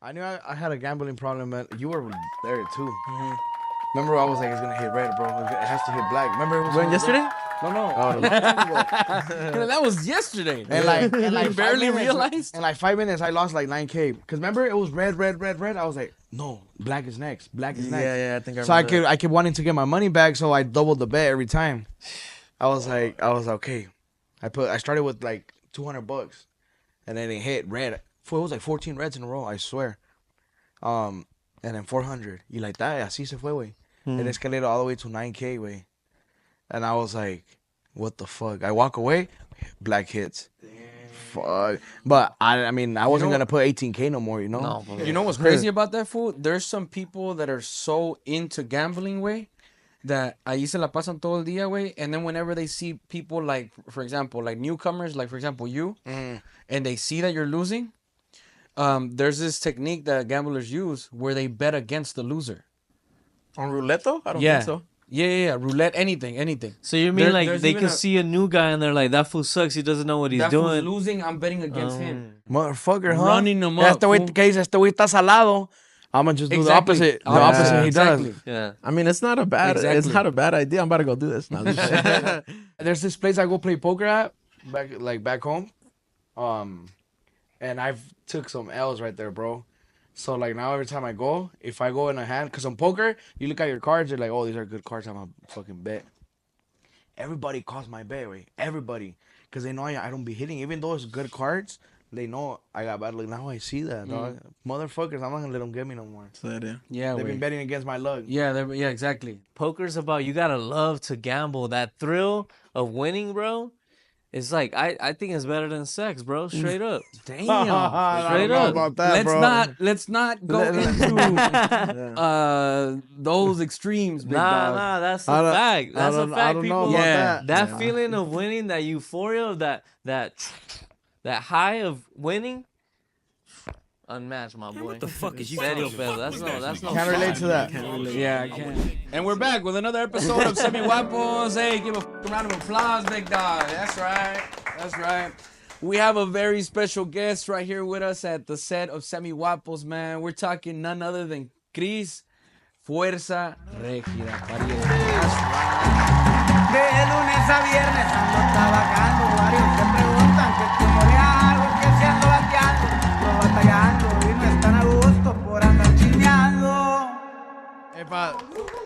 I knew I had a gambling problem, man. You were there too. Mm-hmm. Remember, I was like, it's gonna hit red, bro. It has to hit black. Remember, it was when yesterday? No. Oh, that was yesterday. And like barely realized. In like 5 minutes, I lost like 9K. Cause remember, it was red. I was like, no, black is next. Yeah, I think I remember. So I kept wanting to get my money back, so I doubled the bet every time. I was okay. I started with like $200, and then it hit red. It was like 14 reds in a row, I swear. And then 400. Y like that, así se fue, güey. It escalated all the way to 9K, güey. And I was like, what the fuck? I walk away, black hits. Damn. Fuck. But I mean, I wasn't going to put 18K no more, you know? No. You know what's crazy about that, fool? There's some people that are so into gambling, güey, that ahí se la pasan todo el día, güey. And then whenever they see people like, for example, like newcomers, like for example, you, and they see that you're losing, there's this technique that gamblers use where they bet against the loser. On roulette though? I don't think so. Yeah. Roulette, anything. So you mean like they can see a new guy and they're like, that fool sucks. He doesn't know what he's doing. That fool's losing. I'm betting against him. Motherfucker, huh? Running him up. Este güey está salado. I'm gonna just do the opposite. The opposite he does. Yeah. I mean, it's not a bad idea. I'm about to go do this now. There's this place I go play poker at back home. And I've took some L's right there, bro. So, like, now every time I go, if I go in a hand, because on poker, you look at your cards, you're like, oh, these are good cards, I'm going to fucking bet. Everybody calls my bet, right? Everybody. Because they know I don't be hitting. Even though it's good cards, they know I got bad luck. Now I see that, dog. Motherfuckers, I'm not going to let them get me no more. Yeah, they've been betting against my luck. Yeah, exactly. Poker's about, you got to love to gamble. That thrill of winning, bro. It's like I think it's better than sex, bro. Straight up. Damn. Straight up. About that, let's not go into those extremes, big dog. Nah, that's a fact. That's a fact. I don't know about that feeling of winning, that euphoria of that high of winning, unmatched, my boy. What the fuck is you talking about? That's no. Can't relate to that. Yeah, I can. And we're back with another episode of SEMIGUAPOS. Hey, give a round of applause, big dog. That's right. We have a very special guest right here with us at the set of SEMIGUAPOS, man. We're talking none other than Khrys Fuerza Regida. That's right. De lunes a viernes ando trabajando. Varios se preguntan que cómo le hago, que si ando bateando, no batallando y no están a gusto por andar chineando.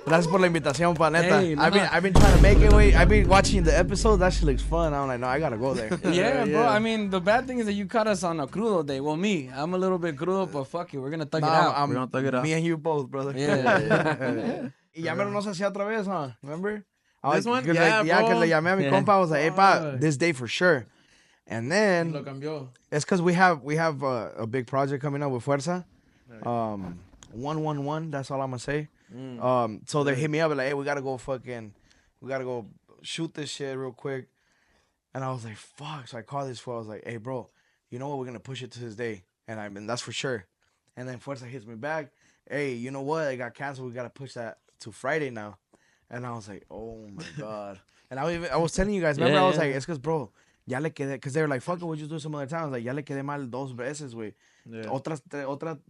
Gracias por la invitación, pa, neta. Hey, I've been trying to make it, wait. I've been watching the episodes. That shit looks fun. I'm like, no, I gotta go there. Yeah, bro. I mean, the bad thing is that you caught us on a crudo day. Well, I'm a little bit crudo, but fuck it. We're gonna thug it out. We're gonna thug it out. Me and you both, brother. Yeah. Y ya me lo nos hacía otra vez, huh? Remember? This one? Yeah, Yeah, bro. because le llamé a mi compa. I was like, hey, pa, this day for sure. And then Lo cambió. it's because we have a big project coming up with Fuerza. 111. That's all I'm gonna say. So they hit me up and like, hey, we gotta go shoot this shit real quick. And I was like, fuck. So I called this fool. I was like, hey, bro, you know what? We're gonna push it to this day, and that's for sure. And then Fuerza hits me back. Hey, you know what? It got canceled. We gotta push that to Friday now. And I was like, oh my god. And I was telling you guys. Remember, I was like, it's because, bro, ya le quedé. Because they were like, fuck it, we'll just do it some other time. I was like, ya le quedé mal 2 veces, güey. Yeah. Otra,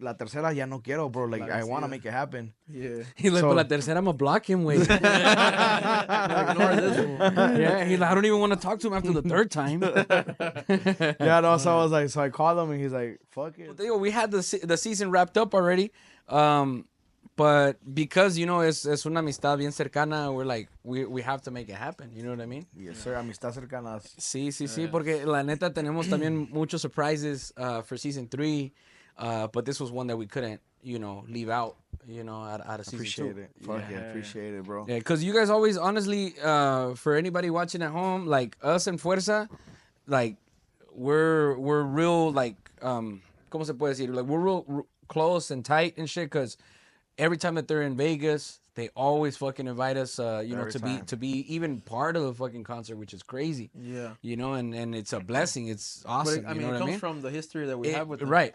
la tercera ya no quiero, bro. Like, I want to make it happen. Yeah. He's like, por la tercera, I'm gonna block him, wait. Ignore this one. Yeah, he's like, I don't even want to talk to him after the 3rd time. Yeah, no, so I was like, so I called him and he's like, fuck it. We had the season wrapped up already. But because, you know, es una amistad bien cercana, we're like, we have to make it happen. You know what I mean? Yes, sir. Amistad cercanas. Sí, porque la neta tenemos también muchos surprises for season 3. But this was one that we couldn't, you know, leave out, you know, out of season 2. Appreciate it. Fuck yeah, appreciate it, bro. Yeah, because you guys always, honestly, for anybody watching at home, like us and Fuerza, like, we're real, like, ¿cómo se puede decir? Like, we're real close and tight and shit, because every time that they're in Vegas, they always fucking invite us, you know, to be even part of the fucking concert, which is crazy. Yeah. You know, and it's a blessing. It's awesome. But it comes from the history that we have with them. Right.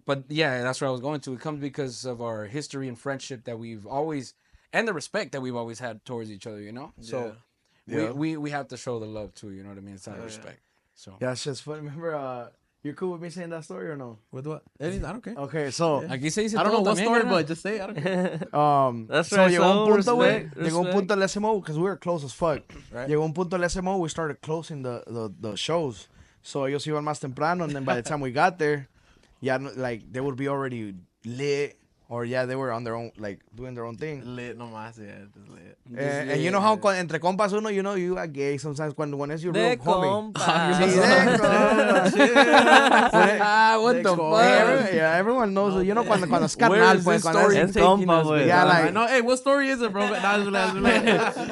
But yeah, that's where I was going to. It comes because of our history and friendship that we've always, and the respect that we've always had towards each other, you know? So we have to show the love too, you know what I mean? It's out of respect. So yeah, it's just funny. Remember, You're cool with me saying that story or no? With what? Anything, I don't care. Okay, so Aquí se dice I don't know todo what también, story, ¿verdad? but just say it. I don't care. That's so right, llegó un so punto, güey. respect, Llegó un respect. punto del SMO because we were close as fuck. Right. Llegó un punto del SMO, we started closing the shows. So ellos iban más temprano, and then by the time we got there, yeah, like they would be already lit, or yeah, they were on their own, like doing their own thing. Lit nomás, yeah, just lit. And you know how entre compas uno, you know, you are gay sometimes when it's your real De homie. compas. Sí, de compas. What the fuck? Yeah, everyone knows. You know, cuando es Where carnal, is pues, this cuando story es... Es taking compa, us, güey. big Yeah, dog? like- I know. Hey, what story is it, bro? Esa no.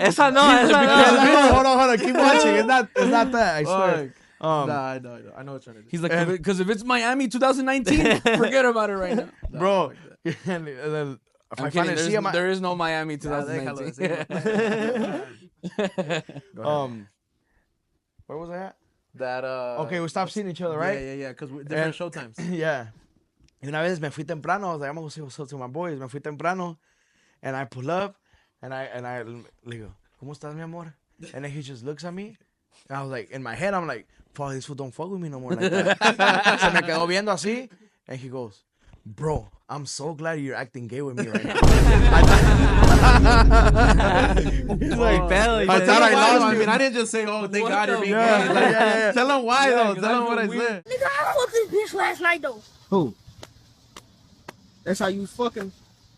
Esa no, esa no. Hold on. Keep watching. It's not that. I swear. Nah, I know what you're trying to do. He's like, because if it's Miami 2019, forget about it right now. Bro. And then if I I'm find kidding. it, There is no Miami Nah, 2019. Where was I at? That Okay, we stopped seeing each other, right? Yeah, because we're different show times. Yeah. Y una vez me fui temprano. I was like, I'm going to say what's up to my boys. Me fui temprano. And I pull up. And I le digo, ¿Cómo estás, mi amor? And then he just looks at me. And I was like, in my head, I'm like, fuck, this fool don't fuck with me no more like that. Se me quedó viendo así. And he goes, bro, I'm so glad you're acting gay with me right now. He's like, Belly, I thought I lost I you. mean, I didn't just say, oh, thank God you're being Yeah, gay. Like, yeah. Tell him why, though. 'cause Tell I him what I feel weird. said. Nigga, I fucked this bitch last night though. Who? That's how you fucking.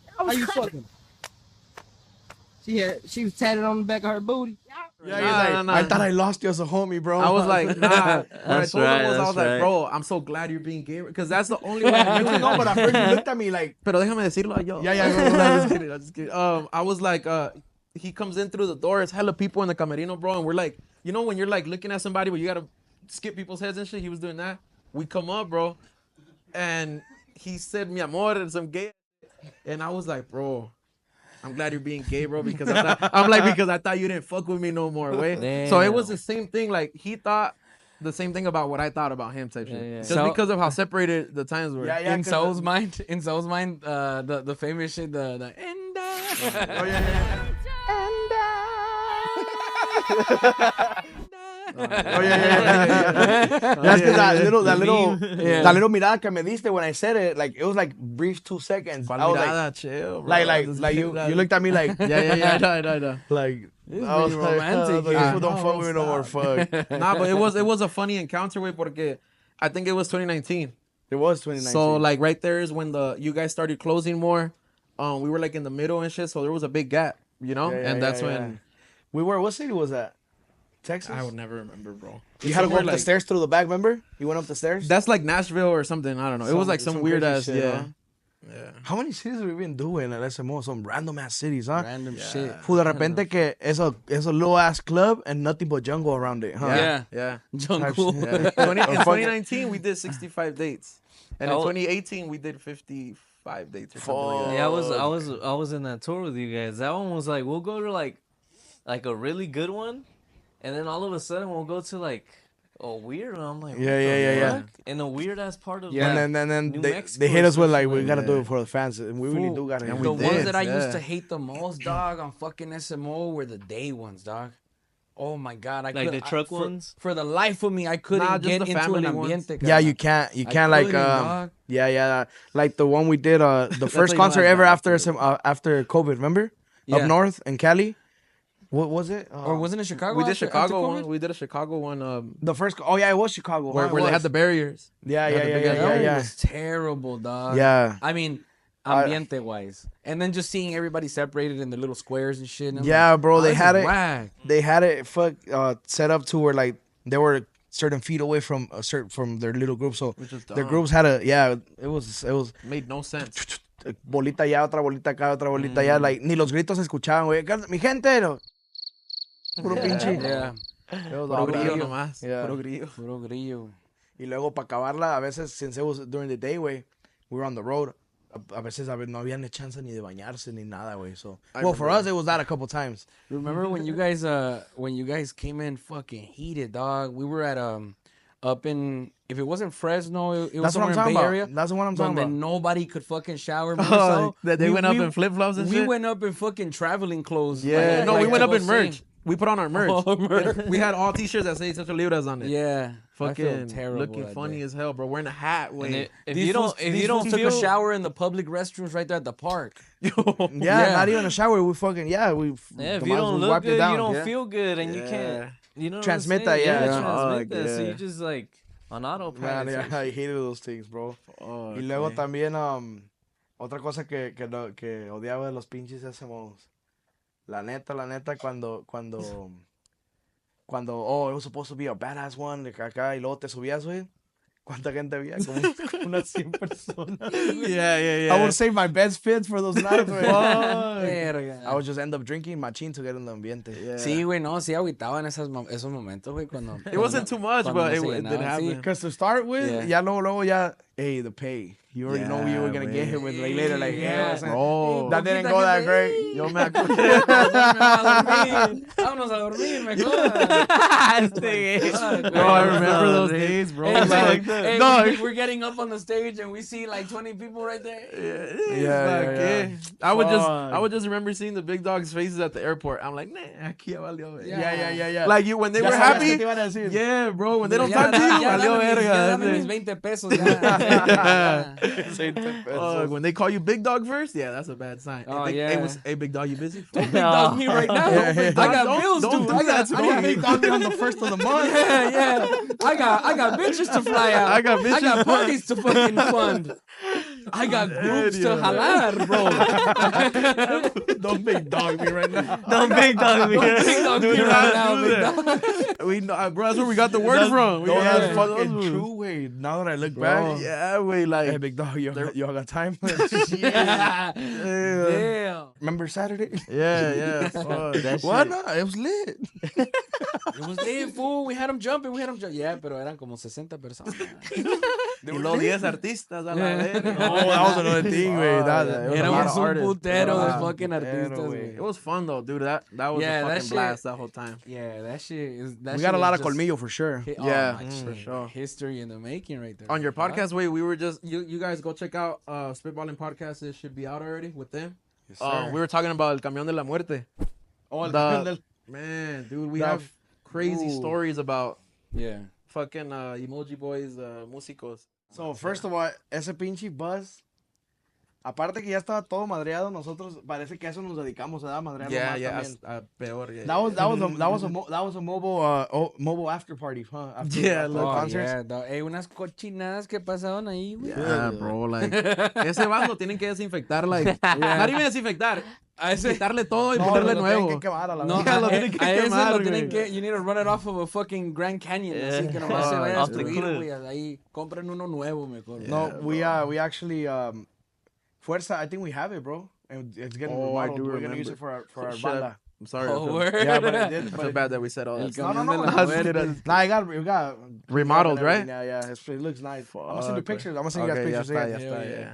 I How was you clapping. fucking? She was tatted on the back of her booty. Yeah, he's like, Nah. I thought I lost you as a homie, bro. I was like, nah. What I That's told him right, was, I was that's like, right. bro, I'm so glad you're being gay. Because that's the only way I knew. no, but at first you looked at me like, Pero déjame decirlo, yo. Yeah, go, I'm just kidding. I'm just kidding. I was like, he comes in through the door. It's hella people in the camerino, bro. And we're like, you know when you're like looking at somebody, but you got to skip people's heads and shit? He was doing that. We come up, bro. And he said, mi amor, and some gay. And I was like, bro, I'm glad you're being gay, bro, because I thought you didn't fuck with me no more, way. Damn. So it was the same thing. Like, he thought the same thing about what I thought about him, type shit. Yeah. Just So- because of how separated the times were. yeah, In 'cause- Soul's mind, the famous shit, the and Oh, yeah. Oh, yeah. That's because that little mirada que me diste when I said it, like, it was like brief 2 seconds. I was like, Mirada, chill, bro. like you looked at me like, Yeah, I know. like, This I was is like, romantic, this yeah. fool don't fuck with me no more, fuck. Nah, but it was a funny encounter, way, porque I think it was 2019. It was 2019. So like right there is when you guys started closing more. We were like in the middle and shit, so there was a big gap, you know. Yeah, and that's yeah. when we were, what city was that? Texas? I would never remember, bro. You had to go up Somewhere, the stairs through the back, remember? You went up the stairs? That's like Nashville or something. I don't know. It was like some weird crazy ass, shit, yeah. huh? Yeah. How many cities have we been doing at SMO? Some random ass cities, huh? random shit. Fool, de repente que es a little ass club and nothing but jungle around it, huh? Yeah. Yeah. Jungle. Yeah. In 2019, we did 65 dates, and in Oh. 2018, we did 55 dates or something like that. Yeah, I was in that tour with you guys. That one was like, we'll go to like a really good one, and then all of a sudden we'll go to like a weird one. I'm like, Yeah, what the yeah. fuck? In a weird ass part of Yeah. And then New they Mexico hit or us with like, something we gotta like do that. it for the fans. And we really do gotta. And The we ones did, that I yeah. used to hate the most, dog, on fucking SMO were the day ones, dog. Oh my god, Like the truck ones? For the life of me, I couldn't Nah, just get the into family an ones. ambiente. Yeah, cara. you can't like couldn't, dog. yeah, like the one we did the first you know concert that's ever bad, after COVID, remember? Yeah. Up north in Cali. What was it? Or wasn't it Chicago? We did after Chicago COVID? one. We did a Chicago one. The first. Oh yeah, it was Chicago. Where huh? It they had was. the barriers. Yeah. That one was terrible, dog. Yeah. I mean, ambiente wise, and then just seeing everybody separated in the little squares and shit. And I'm Yeah, like, bro, oh, they this had is it. whack. They had it set up to where like they were certain feet away from from their little group, so Which is their dumb. groups had it was Made no sense. bolita allá, otra bolita acá, otra bolita allá, like ni los gritos se escuchaban, güey. Mi gente, no. Puro pinche. Yeah, It was Puro all grillo grillo. nomás. Yeah. Puro grillo. puro grillo. Y luego para acabarla, a veces since it was during the day, güey, we were on the road. A veces no había ni chance ni de bañarse ni nada, güey. So, well, for us it was that a couple times. Remember when you guys came in fucking heated, dog? We were at up in, if it wasn't Fresno, it was That's what somewhere I'm in talking Bay about. Area. That's what I'm talking Donde about. nobody could fucking shower. Remember, Oh, so? that they went up in flip-flops and We shit? went up in fucking traveling clothes. Yeah, No, we like went to up go in merch. sing. We put on our merch. Oh, merch. We had all t-shirts that say Central Libras on it. Yeah. I feel Fucking terrible looking that funny day. as hell, bro. Wearing a hat. And Wait. if These you don't took feel a shower in the public restrooms right there at the park. Yeah, not even a shower. We fucking if you don't look good, you don't feel good, and you can't. You know, Transmit what I'm that, saying? yeah. transmit Fuck, that. So yeah. you just like on autopilot. Man, yeah, I hated those things, bro. Y luego también, otra cosa que odiaba de los pinches hacemos. La neta, cuando, it was supposed to be a badass one, de acá, y luego te subías, güey. ¿Cuánta gente había? Como unas 100 personas. Yeah. I would save my best fits for those nights, güey. Verga. I would just end up drinking machín to get in the ambiente. Yeah. Sí, güey, no, sí agüitaban esos momentos, güey, cuando... It wasn't too much, cuando but no it se did llenaban, happen. sí. Because to start with, Yeah. ya luego, hey, the pay. You already know you were going to get hit with like later, like, Yeah. Bro. that didn't go that great. Yo me acuerdo. Vámonos a dormir, mejor. Bro, I remember those days, bro. We're getting up on the stage and we see like 20 people right there. Yeah. I would just remember seeing the big dogs' faces at the airport. I'm like, nah, aquí ya valió. Yeah. Like you when they Ya were sabías qué happy. te iban a decir. Yeah, bro. When they don't Ya talk to you, ya valió dame verga. mis 20 pesos ya. When they call you big dog first, yeah, that's a bad sign. Oh, Hey, yeah. Hey, big dog, you busy? Big dog me right now. I got bills don't due. do that to me. Big dog me on the first of the month. Yeah. I got bitches to fly out. I got bitches. I got parties to fucking fund. I got groups to jalar, bro. Don't big dog me right now. Don't big dog me. Big dog me right now, big dog. We know, bro, that's where we got the word from. No, got that's it. fucking true, way. Now that I look back, Yeah, we like. hey, big dog, y'all got time? Damn. Remember Saturday? Yeah. Fuck. What? No, it was lit. It was lit, fool. We had them jumping. Yeah, pero eran como 60 personas. Y los 10 artistas a la verga. Oh, that was another thing, güey. Yeah, That it was a lot Éramos of un artists. putero de Yeah. fucking artistas, güey. güey. It was fun though, dude. That was Yeah, a that fucking shit- blast that whole time. Yeah, that shit is. That we shit got a lot is of just colmillo for sure. Yeah, my for shit. sure. History in the making, right there. On your podcast, wait, we were just you guys go check out Spitballing Podcast. It should be out already with them. Yes, sir. We were talking about El Camión de la Muerte. Oh, Man, dude, we The- have crazy Ooh. stories about Yeah. fucking emoji boys, músicos. So, first of all, ese pinche buzz, aparte que ya estaba todo madreado, nosotros parece que a eso nos dedicamos, a madrearlo Yeah, más yeah, también. peor. Yeah. That was a mobile after party, huh? After, Yeah, after the look. concerts. Yeah, unas cochinadas que pasaban ahí, güey. Yeah, bro, like ese bando tienen que desinfectar, like not even desinfectar, quitarle todo y ponerle lo nuevo. tienen que quemar a la No, verga. lo tienen que a ese quemar, lo tienen güey. que, you need to run it off of a fucking Grand Canyon, así que nomás se vaya a off the destruir, cliff. güey, ahí, compren uno nuevo mejor. No, we actually Fuerza, I think we have it, bro. And it's getting Oh, I remodeled. do We're gonna use remember. it for our Shit. banda. I'm sorry. Oh, I feel- word. Yeah, but it did. I But feel it, bad that we said all El that. camión no, de la muerte. nah, we got Remodeled, and everything. right? Yeah, it looks nice. I'm gonna send you Fuck, pictures. I'm gonna send you guys Okay, pictures. ya está, Yeah. ya Hell está, yeah. yeah.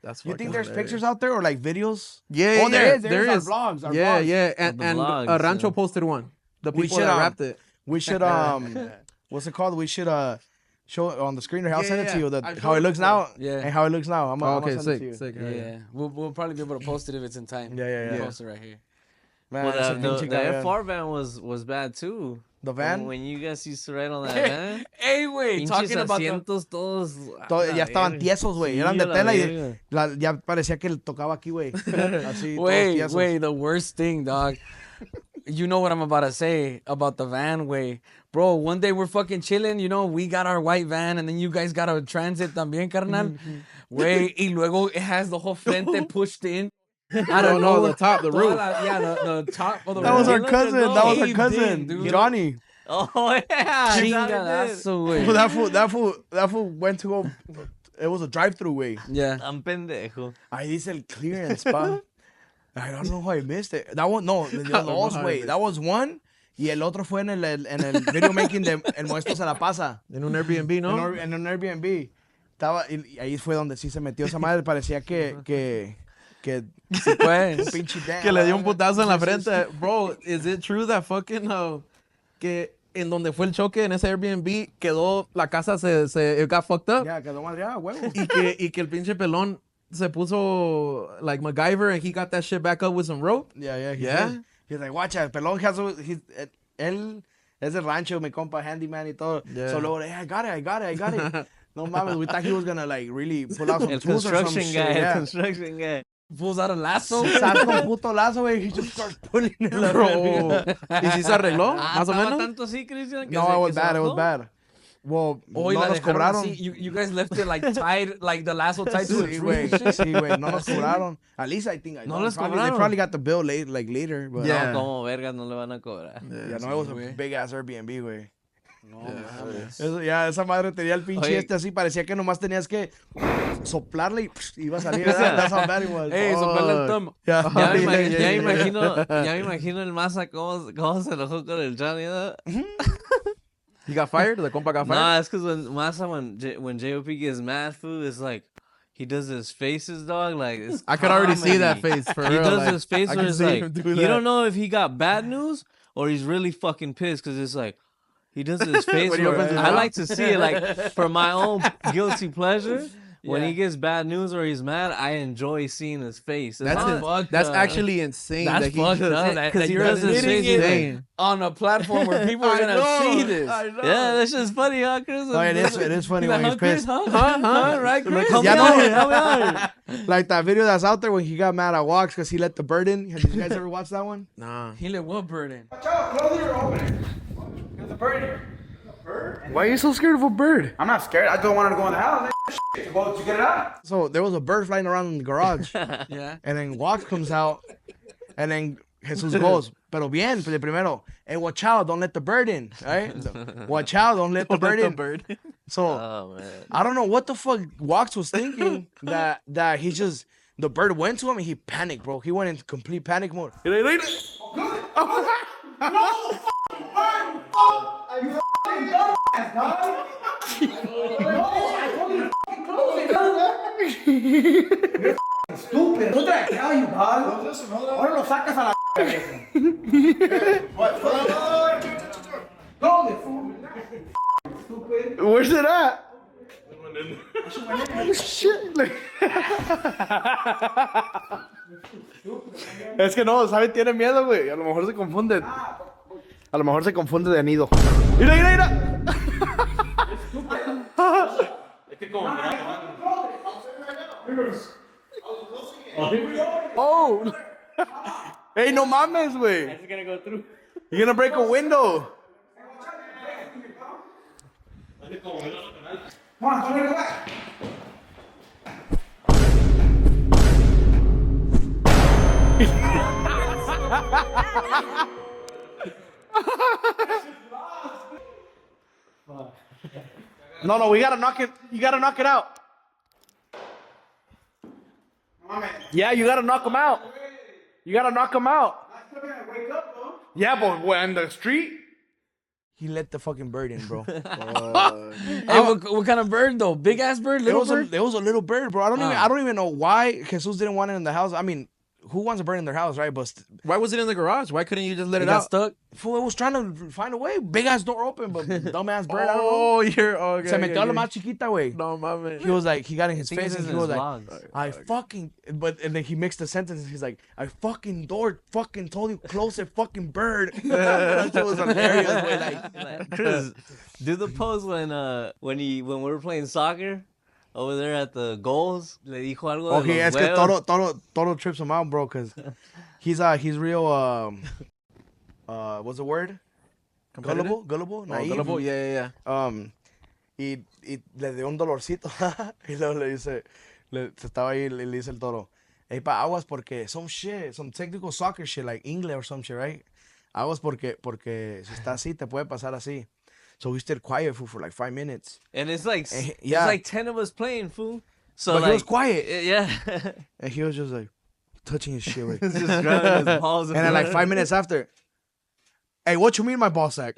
That's You think fucking there's hilarious. pictures out there or like videos? Yeah, Oh, there yeah, is. there Our is. vlogs. Our Yeah, vlogs. yeah, and The and vlogs, Rancho yeah. posted one. The We people should, that wrapped it. We should what's it called? We should show it on the screen. I'll Yeah, send it to yeah. you. I've How showed it it looks before. now. Yeah. And how it looks now. I'm Oh, gonna okay, send it to you. sick. Yeah, we'll probably be able to post it if it's in time. Yeah. We'll post it right here. Man, Well, ese pinche the camión. FR van was bad too. The van. When you guys used to ride on that van. Hey, güey, Pinches talking about the... asientos todos. Ya estaban tiesos, güey. Eran de a la tela y verga. ya parecía que le tocaba aquí, güey. Así, todos Wait, tiesos. the worst thing, dog. You know what I'm about to say about the van, way. Bro, one day we're fucking chilling, you know, we got our white van, and then you guys got a transit también, carnal. Way, y luego it has the whole frente pushed in. I don't know. the top, the roof. The top of the That was our roof. cousin. That was our Caved cousin. in, dude. Johnny. Oh yeah. Chingadazo, güey. Well, that fool went to go. It was a drive-through way. Yeah. Tan pendejo. Ahí dice el clearance, pa. I don't know how I missed it. That one, no, the dos, way. That was one. Y el otro fue en el video making de El Maestro se la pasa. En un Airbnb, ¿no? En un Airbnb. Estaba, y ahí fue donde sí se metió esa madre. Parecía que Sí, pues. pinche damn, Que le dio un putazo en la frente. Bro, is it true that fucking que en donde fue el choque en ese Airbnb quedó la casa it got fucked up? Ya, quedó madreada, huevo. Y que el pinche pelón se puso like MacGyver and he got that shit back up with some rope. Yeah, Yeah? He's like, watch out, Pelón él es el rancho, mi compa, handyman y todo. Yeah. So luego, hey, I got it. No mames, we thought he was gonna like really pull out some El tools or some construction shit. guy, el Yeah. construction guy. Pulls out a lasso. Saca un puto lazo, güey. He just starts pulling it. Bro. ¿Y si se arregló? Más o ¿Estaba menos. tanto así, Cristian? No, it was bad. Well, Oh, no nos cobraron. You guys left it like tied, like the lasso tied to a Sí, tree. güey. and shit? Sí, güey. No nos cobraron. At least I think No les They cobraron. probably got the bill later. But Yeah. No, como vergas no le van a cobrar. yeah, no, it was a big ass Airbnb, güey. No mames. Esa madre tenía el pinche Oye. así. Parecía que nomás tenías que soplarle y iba a salir. That's how bad it was. Hey, soplarle el thumb. Yeah. Ya me, Yeah. ya me imagino el Masa cómo se enojó con el Johnny, ¿no? He got fired? The compa got fired? Nah, it's because when JOP gets mad, food, it's like he does his faces, dog. Like it's I could already see that comedy. face for He real. does like, his face I where can it's see like him do you that. don't know if he got bad news or he's really fucking pissed because it's like he does his face. When he where opens his I mouth. like to see it like for my own guilty pleasure. When Yeah. he gets bad news or he's mad, I enjoy seeing his face. It's not- fucked That's up. actually insane. That's that he fucked just- up. That 'cause he you're does his admitting face it insane. on a platform where people are gonna see this. yeah, that's just funny, huh, Chris? No, it is funny when he's pissed. Right, Chris? Help Yeah, me no. out here, help me out here. Like that video that's out there when he got mad at Walks because he let the bird in. Have you guys ever watched that one? Nah. He let what bird in? Close it or open it. There's a bird here. Why are you so scared of a bird? I'm not scared. I don't want her to go in the house. Did you get it out? So there was a bird flying around in the garage. Yeah. And then Walks comes out. And then Jesus goes, pero bien, de primero. Hey, watch out, don't let the bird in. Right? Watch out, don't let the bird in. So Oh man. I don't know what the fuck Walks was thinking that he just the bird went to him and he panicked, bro. He went in complete panic mode. Stupid. What did I tell you, dog? Ahora lo sacas a la ¿Dónde? Stupid. Where's it at? Es que no, ¿sabe? Tiene miedo, güey. A lo mejor se confunde. A lo mejor se confunde de nido. ¡Mira! Oh! Hey, no mames, güey. It's gonna go through. You're gonna break a window. Come on, don't go back. No, we gotta knock it. You gotta knock it out. Yeah, you gotta knock him out. You gotta knock him out. Yeah, but when the street. He let the fucking bird in, bro. Hey, what kind of bird though? Big ass bird, little bird? It was a little bird, bro. I don't even know why Jesus didn't want it in the house. I mean, who wants a bird in their house, right? But Why was it in the garage? Why couldn't you just let It it got out? stuck. fool, it was trying to find a way. Big ass door open, but dumbass bird. I don't know. Oh, you're okay. Se metió a la más chiquita, güey. No mames. He was like, he got in his I think face this and is he was his like, vlogs. and then he mixed the sentences. He's like, I fucking told you, close it, fucking bird. That shit was hilarious, güey. Like, Chris, do the pose when we were playing soccer over there at the goals. Le dijo algo de okay, los es que huevos. Toro trips him out, bro, because he's real, what's the word? Gullible, naive. Gullible? Yeah. Y le dio un dolorcito. Y luego le dice, se estaba ahí, le dice el Toro, hey, pa, aguas porque some technical soccer shit, like English or some shit, right? Aguas porque si está así, te puede pasar así. So we stayed quiet for like 5 minutes. And it's like yeah. it's like 10 of us playing, fool. So But like, he was quiet. Yeah. And he was just like, touching his shit, right? Just grabbing his balls. And then like 5 minutes after, hey, what you mean my ball sack?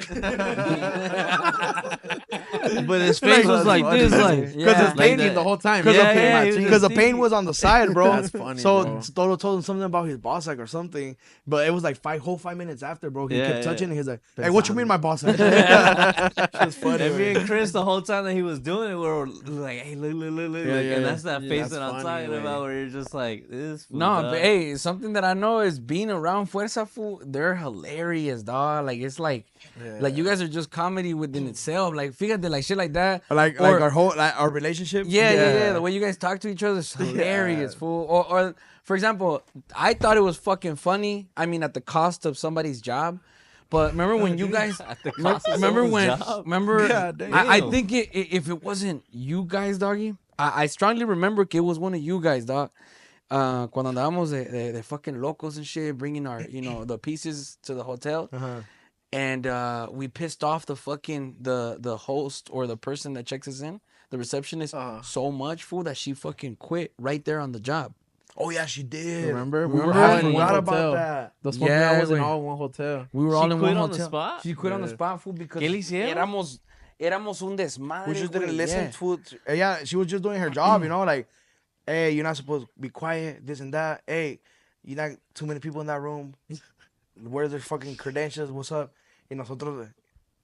But his face was like this, like his like pain the whole time. Because the pain was on the side, bro. That's funny, So bro. Toto told him something about his ball sack or something, but it was like 5 minutes after, bro. He kept touching it. He's like, hey, what you mean my ball sack? Just funny. And me and Khrys, the whole time that he was doing it, we were like, hey, look. And that's that face that I'm talking about where you're just like, this. No, but hey, something that I know is being around Fuerza fool, they're hilarious, dog. Like it's like you guys are just comedy within itself. Like fíjate, like shit like that. Like our relationship. Yeah. The way you guys talk to each other is hilarious, fool. Or for example, I thought it was fucking funny. I mean, at the cost of somebody's job. But remember when you guys, I think if it wasn't you guys, doggy, I strongly remember it was one of you guys, dog. Cuando andábamos de fucking locos and shit, bringing our, the pieces to the hotel. And we pissed off the fucking, the host or the person that checks us in, the receptionist, so much, fool, that she fucking quit right there on the job. Oh, yeah, she did. Remember? We were all in one forgot hotel. about that. The smoke was in all one hotel. We were She all in quit one on the hotel. spot? She quit on the spot, fool, because ¿Qué le hicieron? éramos un desmadre. We just didn't güey, listen to it. Yeah, she was just doing her job, like, hey, you're not supposed to be quiet, this and that. Hey, you're not too many people in that room. Where's their fucking credentials? What's up? Y nosotros,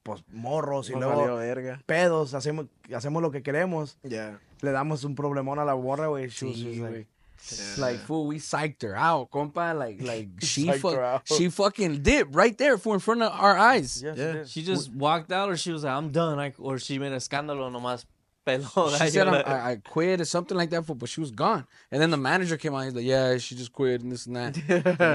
pues, morros y luego pedos, hacemos lo que queremos. Yeah. Le damos un problemón a la morra, güey. Like, fool, we psyched her out, compa. Like Psyched she fucking dipped right there, fool, in front of our eyes. Yeah. She just walked out, or she was like, I'm done. Or she made a escándalo nomás. Peló. She said I quit or something like that, fool, but she was gone. And then the manager came out. He's like, yeah, she just quit and this and that.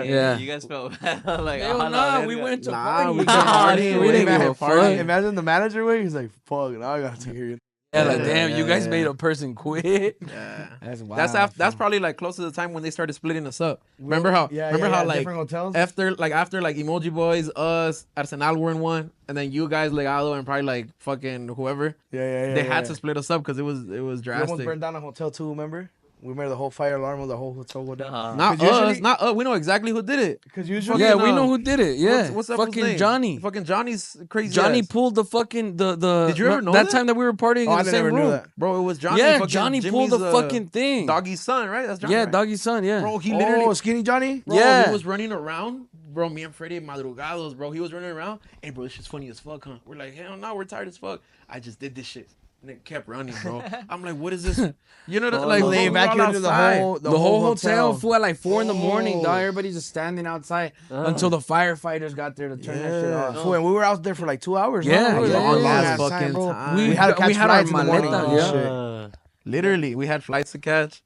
Yeah. You guys felt bad. Like, Hell no, we went to party. we didn't give a fuck. Imagine the manager, way. He's like, fuck, now I gotta take care of you. Yeah, like, damn, you guys made a person quit. Yeah. That's wild. That's probably like close to the time when they started splitting us up. Remember how like different hotels? after like Emoji Boys, us, Arsenal were in one, and then you guys, Legado, and probably like fucking whoever. They had to split us up because it was We almost drastic. burned down a hotel too, remember? We made the whole fire alarm of the whole hotel go down. Not us, not us. We know exactly who did it. Because usually, Yeah, we know who did it. Yeah, What's that fool's fucking name? Johnny. Fucking Johnny's crazy. Johnny ass. pulled the fucking the. Did you ever know that that? time that we were partying in I the same never knew room? that. Bro, it was Johnny. Yeah, fucking Johnny Jimmy's, pulled the fucking thing. Doggy's son, right? That's Johnny. Yeah, right? Doggy's son. Yeah, Bro, he literally. Skinny Johnny? Bro, Yeah. he was running around. Bro, me and Freddie madrugados, bro. He was running around. Hey, bro, this shit's funny as fuck, huh? We're like, hell no, we're tired as fuck. I just did this shit. And it kept running, bro. I'm like, what is this? You know, like, they we were all evacuated the outside. whole the whole hotel flew at like 4 in the morning. Dog, everybody's just standing outside until the firefighters got there to turn that shit off. Fool, and we were out there for like 2 hours. Yeah, no? yeah, Long yeah. ass Fucking bro. time. We had to catch our flights in the morning. maleta, and yeah. shit. Literally, we had flights to catch.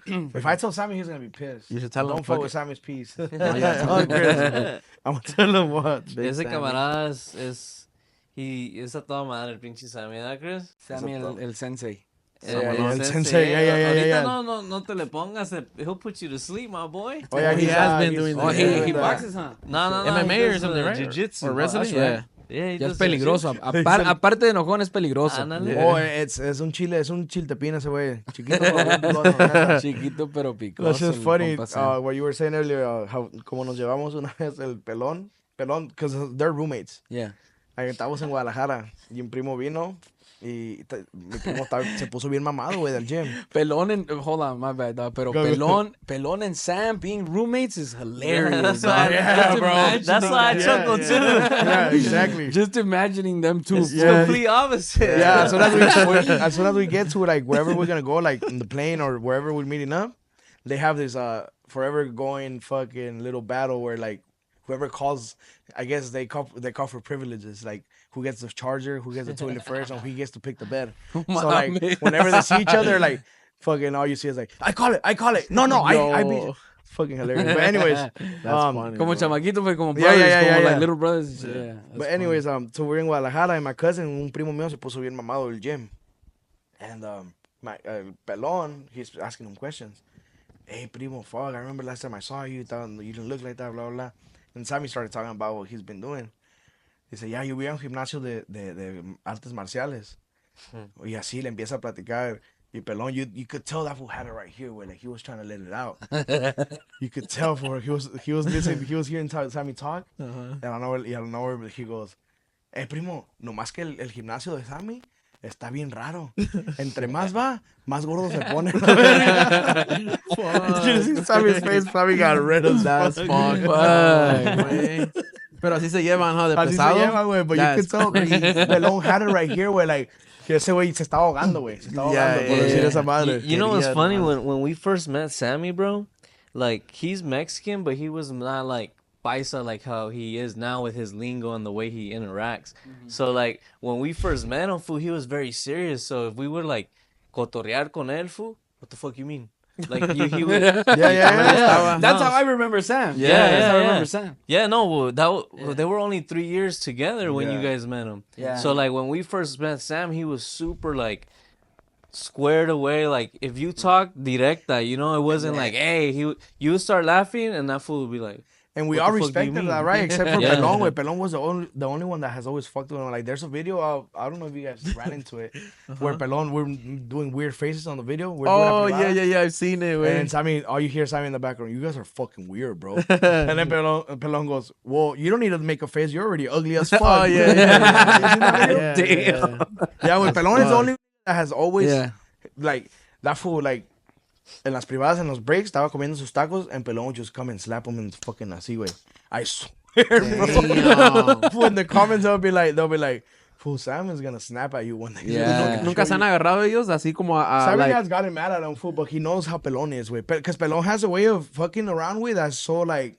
If I tell Sammy, he's gonna be pissed. You should tell him, Don't fuck fuck it. with Sammy's piece. I'm gonna tell him what. Ese camarada es a toda madre, el pinche Sammy, ¿verdad, Khrys? Sammy el sensei. El sensei. Yeah. Ahorita no te le pongas. He'll put you to sleep, my boy. Oh, yeah, He has been doing Oh, that. he boxes, huh? No. MMA he or does, something, right? Jiu-jitsu. Or wrestling? that's right. Yeah. Yeah, he Ya does es peligroso. jiu-jitsu. Aparte de enojón, es peligroso. Ándale. Oh, es un chiltepín ese güey. Chiquito, pero neta. Chiquito pero picoso. That's just el funny. compa Sam. What you were saying earlier, how como nos llevamos una vez el pelón, because they're roommates. Yeah. Ahí estábamos en Guadalajara y un primo vino y mi primo se puso bien mamado, güey, del gym. Pelón and hold on, my bad, dog. Pero Go. Pelón and Sam being roommates is hilarious. That's dog. why, Just bro. imagining That's why I that. chuckle too. Yeah, exactly. Just imagining them two. It's complete opposite. Yeah, as soon as we get to like wherever we're gonna go, like in the plane or wherever we're meeting up, they have this forever going fucking little battle where like whoever calls, I guess they call for privileges, like who gets the charger, who gets the toilet first, and who gets to pick the bed. So like whenever they see each other, like fucking all you see is like I call it. No, I be fucking hilarious. But anyways, That's funny. Como bro. chamaquito, fue como Yeah, brothers, yeah, como yeah. like little brothers. Yeah. but anyways, so we're in Guadalajara and my cousin, un primo mío se puso bien mamado del gym, and my pelón, he's asking him questions. Hey, primo, fuck, I remember last time I saw you, you didn't look like that, blah, blah, blah. And Sammy started talking about what he's been doing. He said, yo voy a un gimnasio de artes marciales. Y así le empieza a platicar. Y Pelón, you could tell that fool had it right here, where like he was trying to let it out. You could tell for he was listening, he was hearing Sammy talk, and I know he goes, primo, nomás que el gimnasio de Sammy está bien raro. Entre más va, más gordo se pone. Sammy's face probably got rid of that. Fuck, pero así se llevan, huh? De Así pesado. se lleva, güey. But you could tell Pelón had it right here, where like que ese güey se estaba ahogando, güey. Se estaba ahogando por decir esa madre. You know what's funny? When we first met Sammy, bro, like, he's Mexican, but he was not, like, paisa like how he is now with his lingo and the way he interacts. So, like, when we first met him, fool, he was very serious. So, if we were, like, cotorrear con él, fool, what the fuck you mean? Like, he would... Yeah. That's how I remember Sam. That's how I remember Sam. Yeah, no, they were only 3 years together when you guys met him. Yeah. So, like, when we first met Sam, he was super, like, squared away. Like, if you talk directa, you know, it wasn't like, hey, you would start laughing, and that fool would be like... And we what all the fuck do you respected mean? that, right? Except for Yeah. Pelón, where Pelón was the only one that has always fucked with him. Like, there's a video of, I don't know if you guys ran into it, where Pelón, we're doing weird faces on the video. We're doing a privada. Yeah, I've seen it, güey. And Sammy, all you hear Sammy in the background, you guys are fucking weird, bro. And then Pelón goes, well, you don't need to make a face. You're already ugly as fuck. Oh, yeah. Damn. Yeah, well, Pelón is the only that has always, like, that fool, like, en las privadas, en los breaks, estaba comiendo sus tacos, and Pelón would just come and slap him and fucking así, güey. I swear, bro. In the comments, they'll be like, fool, Sam is gonna snap at you one day. Nunca se han agarrado ellos así como a Sammy like, has gotten mad at him, fool, but he knows how Pelón is, güey. Because Pelón has a way of fucking around with that's so, like...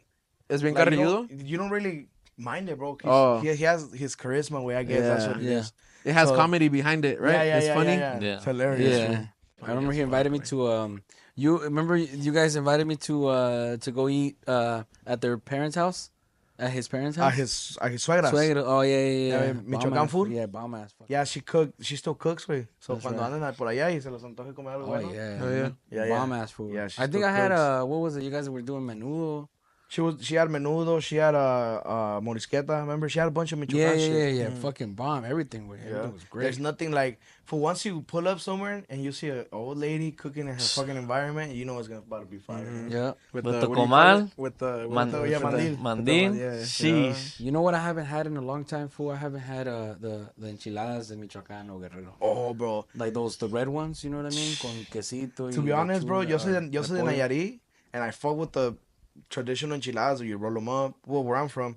es bien like, carrilludo. you don't really mind it, bro. He has his charisma, güey, I guess that's what it is. It has So- comedy behind it, right? Yeah, It's funny. Yeah. Yeah. It's hilarious. Yeah. fool. I remember he invited me to you remember you guys invited me to go eat at their parents' house? At his parents' house? A his suegras. Suegro. Oh yeah. Michoacán Bomb-ass food? Yeah, bomb ass. Yeah, she still cooks, güey. So cuando andan por allá y se los antoje comer algo Oh bueno. yeah. Yeah, Bomb ass food. Yeah, she I think still I had cooks. what was it? You guys were doing menudo. She had menudo, she had morisqueta, remember? She had a bunch of Michoacán shit. Yeah. Fucking bomb. Everything was great. There's nothing like, for once you pull up somewhere and you see an old lady cooking in her fucking environment, you know it's about to be fire. Yeah. With the what do you call comal, it? With the mandil. mandil. Sheesh. You know what I haven't had in a long time, fool? I haven't had the enchiladas de Michoacán o Guerrero. Oh, bro. Like the red ones, you know what I mean? Con quesito. To be honest, bro, yo soy de pollo. Nayarit, and I fuck with the traditional enchiladas where you roll them up. Well, where I'm from,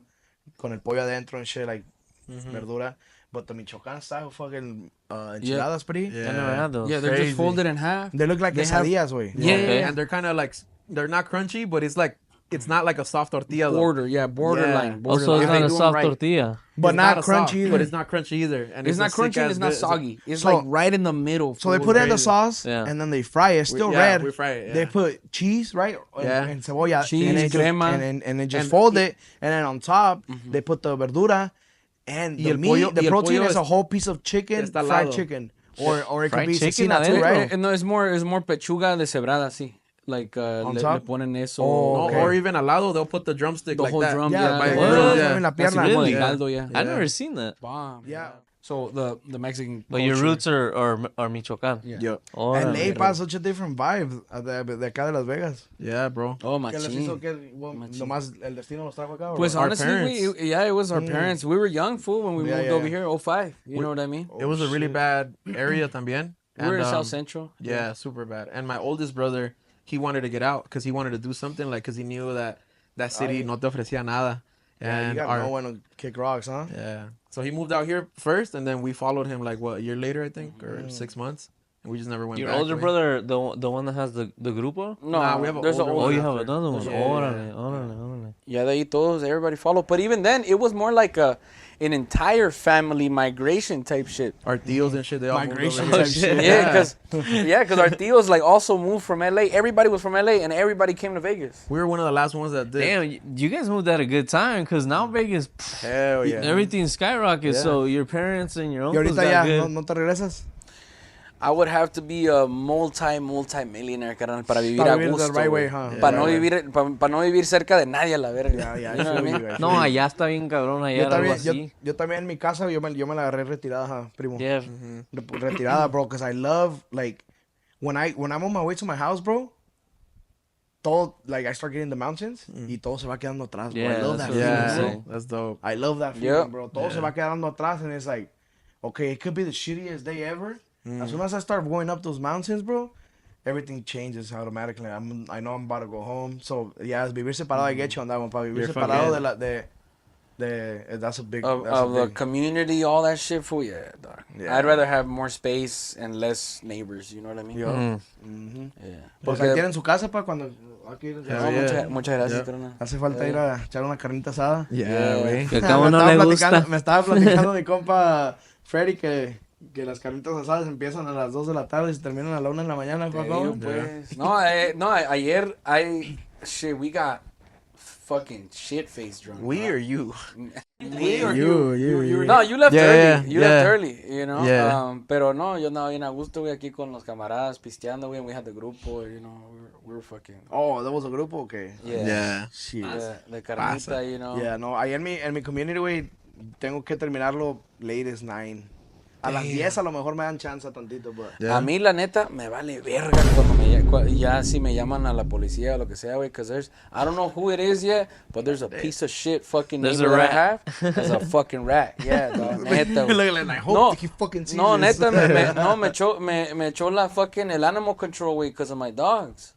con el pollo adentro and shit, like verdura. But the Michoacán style fucking enchiladas, pretty. I never had those. Yeah, they're just folded in half. They look like They have- quesadillas, güey. Yeah, Okay. yeah. And they're kind of like, they're not crunchy, but it's not like a soft tortilla. Though. Borderline. Also, it's If not they a do 'em soft right. tortilla. But It's not a soft, crunchy either. But it's not crunchy either. And It's not a sick crunchy and ass it's not bit. soggy. It's So- like right in the middle. So they fool. put it in the crazy. sauce, Yeah. and then they fry it. It's still Yeah, red. we fry it, yeah. They put cheese, right? Yeah. And cebolla. Cheese, and then crema. and then just And- fold it. And then on top, they put the verdura. And Y the el meat, pollo- the y el protein pollo is a es- whole piece of chicken, está al fried lado. chicken. Or it could Fried be chicken cecina too, adentro. right? No, it's more pechuga deshebrada, sí. Like On le top? ponen eso. Oh, okay. Or even al lado, they'll put the drumstick The like whole that. drum, Yeah, yeah. by What? the Yeah. en la That's pierna. como Really? de caldo, yeah. I've never seen that. Bomb. Yeah. So the Mexican. But your culture- roots are Michoacán. Yeah. Yeah. Oh, And yeah. Leipa is such a different vibe de acá de Las Vegas. Yeah, bro. Oh, Que les hizo machín. que nomás el destino los trajo acá. ¿o? Pues Our honestly, parents. it was our parents. We were young, fool, when we Yeah, moved yeah, over yeah. here. 05. You know what I mean? It was a really bad area también. We were in And, South Central. Yeah, super bad. And my oldest brother, he wanted to get out because he wanted to do something, like, because he knew that city no te ofrecía nada. Yeah, you And got no one to kick rocks, huh? yeah. So he moved out here first, and then we followed him, like, what, a year later, I think, or 6 months. And we just never went Your back. older güey. brother, the one that has the grupo? No, Nah, we have an there's older an one. Oh, older. you have after. another one. Yeah. Órale. Yeah, they todos, everybody followed. But even then, it was more like an entire family migration type shit. Our tios and shit, they all Migration moved over type here. shit. Yeah, because our tios like also moved from LA. Everybody was from LA, and everybody came to Vegas. We were one of the last ones that did. Damn, you guys moved at a good time because now Vegas, Hell yeah. everything skyrockets. Yeah. So your parents and your Y uncles ahorita got ya, good. no te regresas? I would have to be a multi-millionaire, carnal, para vivir Para a vivir gusto. the right way, güey. huh? Para no vivir cerca de nadie a la verga. Yeah, yeah, You know what I mean? No, allá está bien cabrón, allá Yo era algo también, así. yo también en mi casa, yo me la agarré retirada, primo. Yeah. Retirada, bro, because I love, like, when I'm on my way to my house, bro, todo, like I start getting the mountains y todo se va quedando atrás, bro. I love that feeling, bro. That's dope. I love that feeling, bro. Todo se va quedando atrás, and it's like, okay, it could be the shittiest day ever. As soon as I start going up those mountains, bro, everything changes automatically. I know I'm about to go home. So, yeah, vivir separado, I get you on that one, pa. Vivir separado that's a big... Of the community, all that shit, fool, yeah, dog. Yeah. I'd rather have more space and less neighbors, you know what I mean? Yeah. Pues ahí tienen su casa, pa, cuando... Aquí, Muchas gracias, carnal. hace falta ir a echar una carnita asada. Yeah, güey. Que acabo no le gusta. Me estaba platicando mi compa Freddy que las carnitas asadas empiezan a las 2 de la tarde y se terminan a la 1 de la mañana. Pues. No, ayer we got fucking shit-faced drunk. We or you? Me or You. No, you left Yeah, early. yeah. Left early, you know? Yeah. Pero no, yo andaba bien a gusto, güey, aquí con los camaradas, pisteando, güey, we had the grupo, you know, we were fucking... Oh, that was a grupo, okay. Yeah. Shit. De carnita, you know? Yeah, no, ahí en mi community, güey, tengo que terminarlo late as 9. A las 10 a lo mejor me dan chance tantito, but... A mí, la neta, me vale verga ya si me llaman a la policía o lo que sea, güey, because I don't know who it is yet, but there's a piece of shit fucking neighbor that I have. There's a fucking rat. Yeah, dog, neta, güey. I hope he fucking sees No, this. neta, me echó la fucking el animal control, güey, because of my dogs.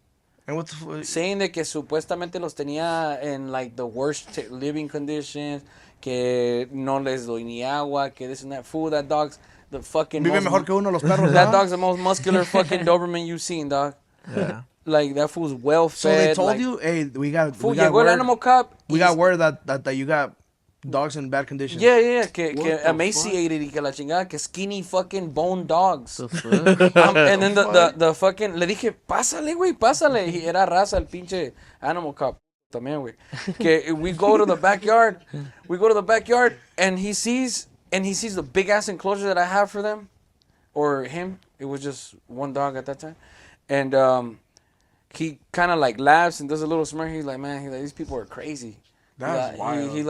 And what the fuck? Saying de que supuestamente los tenía in, like, the worst living conditions, que no les doy ni agua, que this and that. Fool, that dog's the fucking... Vive mejor que uno los perros, That ¿no? dog's the most muscular fucking Doberman you've seen, dog. Yeah. Like, that fool's well fed. So they told like, you, hey, we got Fool, llegó llegó el animal cop. We got word that you got dogs in bad condition. Yeah, que emaciated y que la chingada, que skinny fucking bone dogs. The fuck? And then the fucking, le dije, pásale, güey, pásale. Y era raza el pinche animal cop también, güey. Que we go to the backyard, and he sees the big ass enclosure that I have for them, or him. It was just one dog at that time, and he kind of like laughs and does a little smirk. He's like, man, these people are crazy. That's wild. He's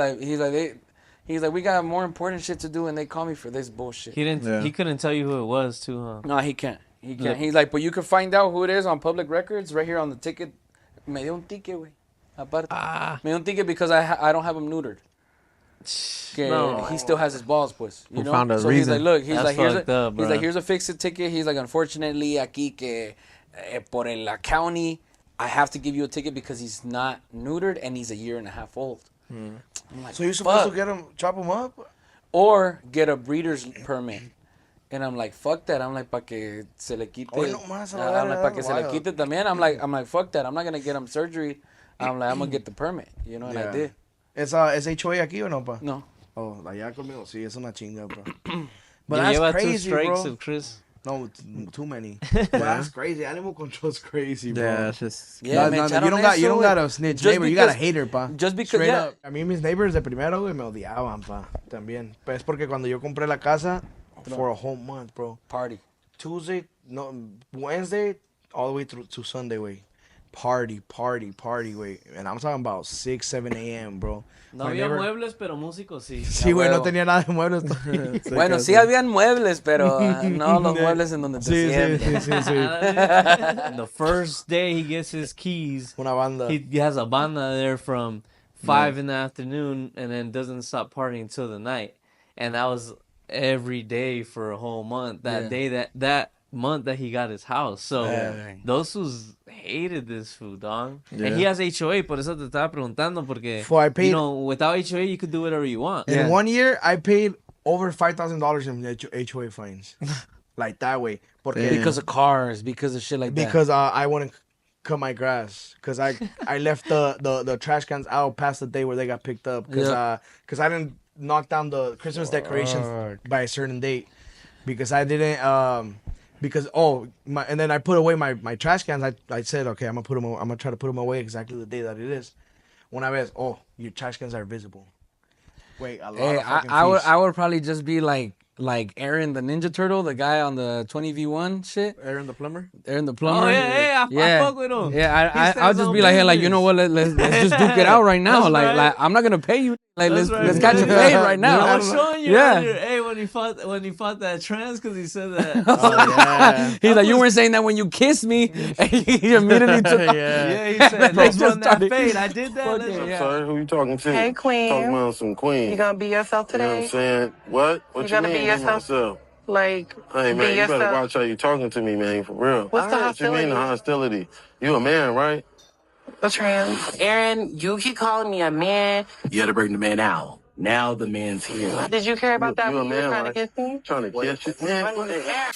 like, we got more important shit to do, and they call me for this bullshit. He couldn't tell you who it was, too, huh? No, he can't. He's like, but you can find out who it is on public records right here on the ticket. Me dio un ticket, güey. Aparte. Me dio un ticket because I don't have him neutered. No. He still has his balls, pues. You know? Found a so reason. he's like, look, That's here's a fix-it ticket. He's like, unfortunately, aquí que por la county, I have to give you a ticket because he's not neutered and he's a year and a half old. I'm like, So you're supposed to chop him up? or get a breeder's permit. And I'm like, fuck that. I'm like, pa que se le quite. Hoy nomás, I'm like, pa que se le wild. quite también. I'm like, fuck that. I'm not gonna get him surgery. I'm like, I'm gonna get the permit. You know, and I did. ¿Es HOA aquí o no, pa? No. Oh, allá conmigo, sí, es una chinga, bro. But You that's lleva crazy, 2 strikes bro. of Khrys. No, too many. But that's crazy. Animal control's crazy, bro. Yeah, it's just... Yeah, No, me you don't echaron got eso, a snitch Just neighbor. You got a because- hater, pa. Just because, Straight yeah. up. A mí mis neighbors de primero, güey, me odiaban, pa. También. Pues es porque cuando yo compré la casa, for a whole month, bro. Party. Wednesday, all the way through to Sunday, güey. Party, güey. And I'm talking about 6, 7 a.m., bro. No My había neighbor- muebles, pero músicos sí. Sí, güey, no huevo. tenía nada de muebles. Bueno, sí habían muebles, pero no los muebles en donde te Sí, sientas. sí. The first day he gets his keys, Una banda. he has a banda there from 5 in the afternoon and then doesn't stop partying until the night. And that was every day for a whole month. That day, that month that he got his house. So those who's hated this food, dog. And he has HOA, por eso te estaba preguntando, porque, I paid, you know, without HOA, you could do whatever you want. in 1 year, I paid over $5,000 in HOA fines. Like that way. Porque, Because of cars, because of shit like that. because I wouldn't cut my grass. Because I left the trash cans out past the day where they got picked up. Because I didn't knock down the Christmas decorations by a certain date. Because I didn't... and then I put away my trash cans. I said, okay, I'm gonna try to put them away exactly the day that it is. Una vez, your trash cans are visible. Wait, a lot Hey, of fucking I would probably just be like Aaron the Ninja Turtle, the guy on the 20v1 shit. Aaron the plumber? Aaron the plumber. Oh, yeah, I fuck with him. Yeah, He I'll stands just on be like, hey, like, you business. know what? Let's just duke it out right now. That's Like, right. like, I'm not gonna pay you. Like, That's let's right. let's catch a fade right now. I'm showing you Yeah. earlier. Hey, when he fought that trans because he said that. Oh, yeah. He's like, you weren't saying that when you kissed me. And he immediately took off. Yeah, he said, They let's just run that started fade. I did that. fucking- Let's- yeah. Sorry, who you talking to? Hey, Queen. Talking about some queen. You gonna be yourself You know what I'm today? saying? What? What You you gonna mean? be yourself? Myself? Like, Hey, be man, you better yourself. watch how you talking to me, man, for real. What's the What you mean, the hostility? You a man, right? The trans. Aaron, you keep calling me a man. You had to bring the man out. Now the man's here. Did you care about that You a when you were man, trying right? to kiss me? Trying to kiss you? Man, what the hell?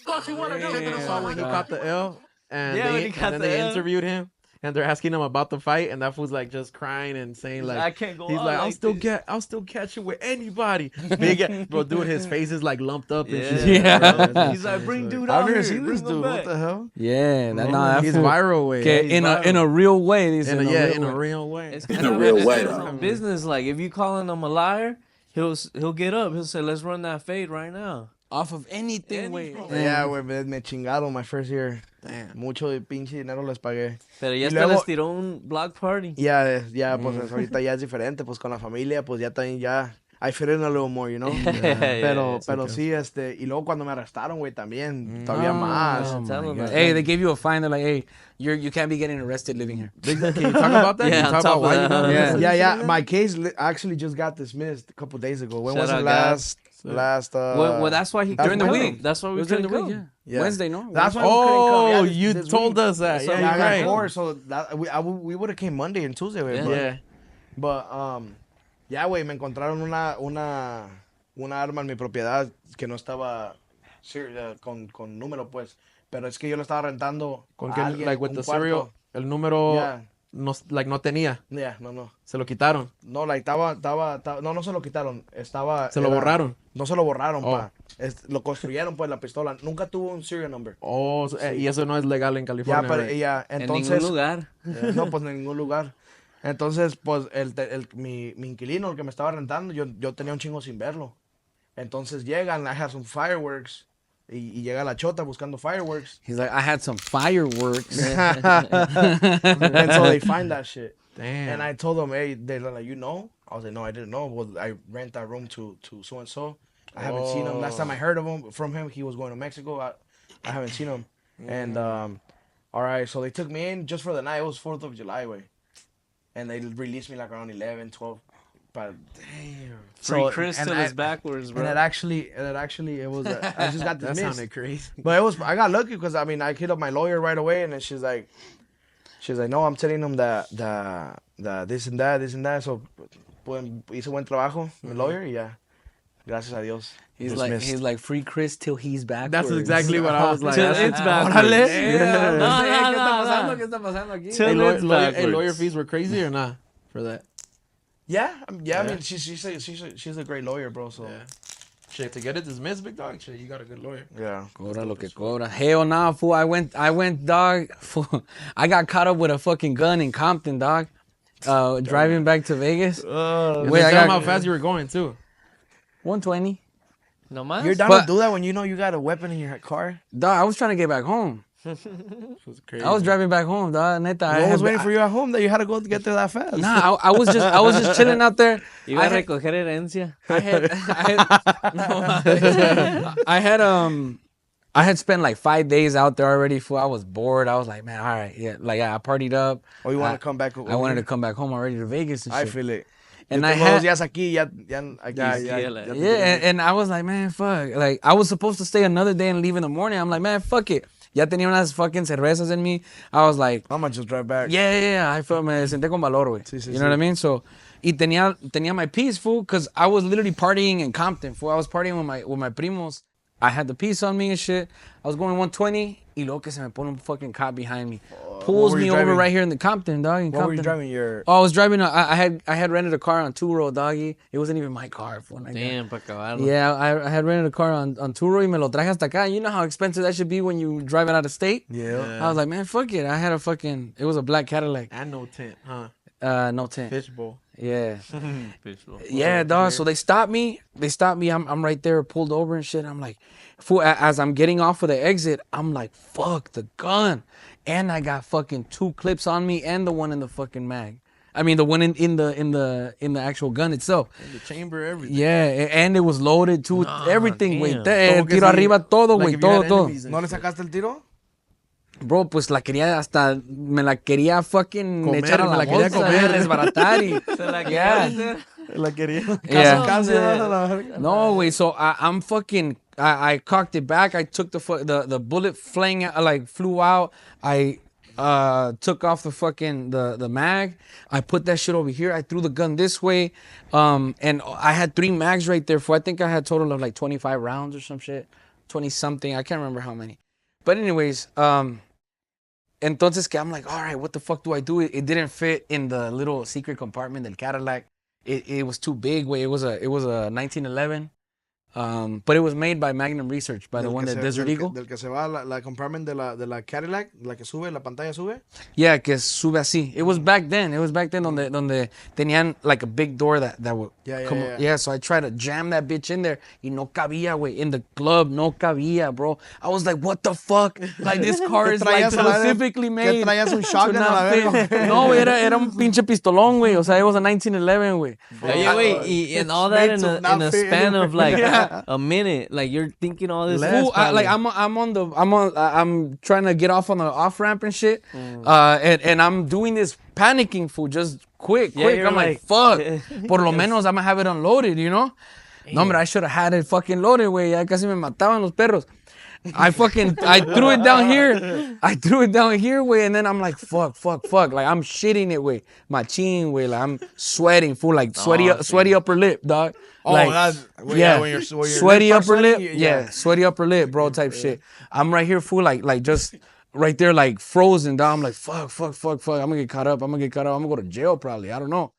You saw when he caught the L, and Yeah, when they, he caught and then the they L. interviewed him, and they're asking him about the fight, and that fool's like just crying and saying like, I can't go he's out like, like this." I'll still catch it with anybody. Big bro, dude, his face is like lumped up and shit. Yeah. Bro, He's like, bring dude I've out never here. seen this Bring him dude. What back. the hell? Yeah, that he's fool- viral way. Okay, Yeah, he's in a real way. He's in a real way. It's In a real way. on business. Like, if you calling him a liar, he'll get up. He'll say, let's run that fade right now. off of anything, güey. Yeah, güey, me chingaron my first year. Damn. Mucho de pinche dinero les pagué. Pero ya Y hasta luego- les tiró un block party. Ya, pues ahorita ya es diferente, pues con la familia, pues ya también ya. I fit in a little more, you know? Pero sí, y luego cuando me arrestaron, güey, también, todavía más. Tell him that. Hey, they gave you a fine. They're like, hey, you can't be getting arrested living here. Can you talk about that? Yeah, Can you on talk top about of why that, you got huh? arrested? Yeah. My case actually just got dismissed a couple days ago. When Shout was it out, last? Well, that's why he that's during the my week. thing. That's why It we was during couldn't the week, come. yeah. Yeah. Wednesday, no? That's why we couldn't come. Oh, Yeah, you this told week. us that. That's Yeah, what you're I got right. four, so we would have came Monday and Tuesday, güey. Yeah. But ya, güey, me encontraron una arma en mi propiedad que no estaba con número, pues. Pero es que yo lo estaba rentando Con a que, alguien, like with un the cuarto. serial, el número Yeah. no tenía. Yeah, no. Se lo quitaron. No, no se lo quitaron. Se lo borraron. No se lo borraron, Oh. pa. Lo construyeron, pues, la pistola. Nunca tuvo un serial number. Oh, y eso no es legal en Ya, California. pero right? entonces... En ningún lugar. No, pues en ningún lugar. Entonces, pues, mi inquilino, el que me estaba rentando, yo tenía un chingo sin verlo. Entonces llegan, I have some fireworks. Y llega la chota buscando fireworks. He's like, I had some fireworks. And so they find that shit. Damn. And I told them, hey, they're like, you know? I was like, no, I didn't know. Well, I rent that room to so-and-so. I haven't seen him. Last time I heard from him, he was going to Mexico. I haven't seen him. And, all right, so they took me in just for the night. It was 4th of July, way. And they released me like around 11, 12. But damn. Free Khrys till it's backwards, bro. And it actually, it was, I just got That dismissed. sounded crazy. But I got lucky because, I mean, I hit up my lawyer right away. And then she's like, no, I'm telling them that this and that. So, pues, hice buen trabajo, mi lawyer, y ya. Gracias a Dios. He's Dismissed. like free Chris till he's back. That's exactly what I was like. Till That's- it's backwards. Órale. No. ¿Qué está pasando aquí? Hey, Till it's lawyer backwards. fees were crazy or not for that? Yeah. I mean, she's a great lawyer, bro. So Shit, to get it dismissed, big dog. Shit, you got a good lawyer. yeah. Cobra lo que cobra. Hell nah, fool. I went, dog. Fool. I got caught up with a fucking gun in Compton, dog. Driving back to Vegas. Wait, Wait, I tell him got- how fast you were going too. 120. No más. You're down But- to do that when you know you got a weapon in your car? Dog, I was trying to get back home. It was crazy. I was driving back home, dog. Neta, I was waiting for you at home that you had to go to get there that fast. Nah, I was just chilling out there. Iba a recoger herencia. I had spent like 5 days out there already. Fool. I was bored. I was like, man, all right, yeah. Like, I partied up. Or you want to come back? I wanted to come back home already to Vegas and I shit. feel it. And Yo I tengo had, 2 días aquí, ya aquí. and I was like, man, fuck. Like, I was supposed to stay another day and leave in the morning. I'm like, man, fuck it. Ya tenía unas fucking cervezas in me. I was like, I'm gonna just drive back. yeah. I felt, me senté con valor, güey. Sí, You know what I mean? So, y tenía my piece, fool, because I was literally partying in Compton, fool. I was partying with my primos. I had the piece on me and shit. I was going 120, y luego que se me pone un fucking cop behind me. Pulls were me you over driving? right here in the Compton, dog. In What Compton. were you driving? Your Oh, I was driving. I had rented a car on Two-Row, doggy. It wasn't even my car. Fool, like that. Damn, pa' acabarlo. Yeah, I had rented a car on Two-Row y me lo traje hasta acá. You know how expensive that should be when you drive it out of state? yeah. I was like, man, fuck it. I had it was a black Cadillac. And no tent, huh? No tent. Fishbowl. Yeah. Fishbowl. Yeah, dog. So they stopped me. I'm right there, pulled over and shit. I'm like, fool, as I'm getting off of the exit, I'm like, fuck the gun. And I got fucking 2 clips on me and the one in the fucking mag. I mean, the one in the actual gun itself. In the chamber, everything. Yeah, and it was loaded too. Everything, güey. damn. Tiro arriba, todo, güey, todo. ¿No le sacaste el tiro? Bro, pues la quería hasta, me la quería fucking Comer, echar a me la la quería bolsa, comer. desbaratar y... Se la Yeah. La quería. Yeah. No, güey, so I'm fucking, I cocked it back, I took the bullet flew out, I took off the fucking, the mag, I put that shit over here, I threw the gun this way, and I had 3 mags right there, I think I had a total of like 25 rounds or some shit, 20 something, I can't remember how many. But anyways, entonces que I'm like, all right, what the fuck do I do? It didn't fit in the little secret compartment del Cadillac. It was too big, way. It was a 1911. But it was made by Magnum Research, by the one that Desert Eagle. Del que se va la compartment de la Cadillac, la que sube, la pantalla sube. Yeah, que sube así. It was back then. Donde tenían like a big door that would come up. Yeah, so I tried to jam that bitch in there. Y no cabía, güey. In the club, no cabía, bro. I was like, what the fuck? Like, this car is like specifically made. ¿Qué traías un shotgun a la verga? No, era un pinche pistolón, güey. O sea, it was a 1911, güey. Yeah, wait, and all that in a span of like a minute. Like, you're thinking all this. Fool, I'm trying to get off on the off ramp and shit. And I'm doing this panicking, fool, just quick. You're I'm like, fuck. Por lo menos I'm gonna have it unloaded, you know? No, hombre, I should have had it fucking loaded, güey. Ya casi me mataban los perros. I threw it down here. I threw it down here, way, and then I'm like, fuck. Like, I'm shitting it, way. My chin, way. Like, I'm sweating, fool. Like, sweaty upper lip, dog. Oh, like, that's, yeah. When you're sweaty upper lip. Yeah, sweaty upper lip, bro, type shit. I'm right here, fool, like just right there, like, frozen, dog. I'm like, fuck. I'm gonna get caught up. I'm gonna go to jail, probably. I don't know.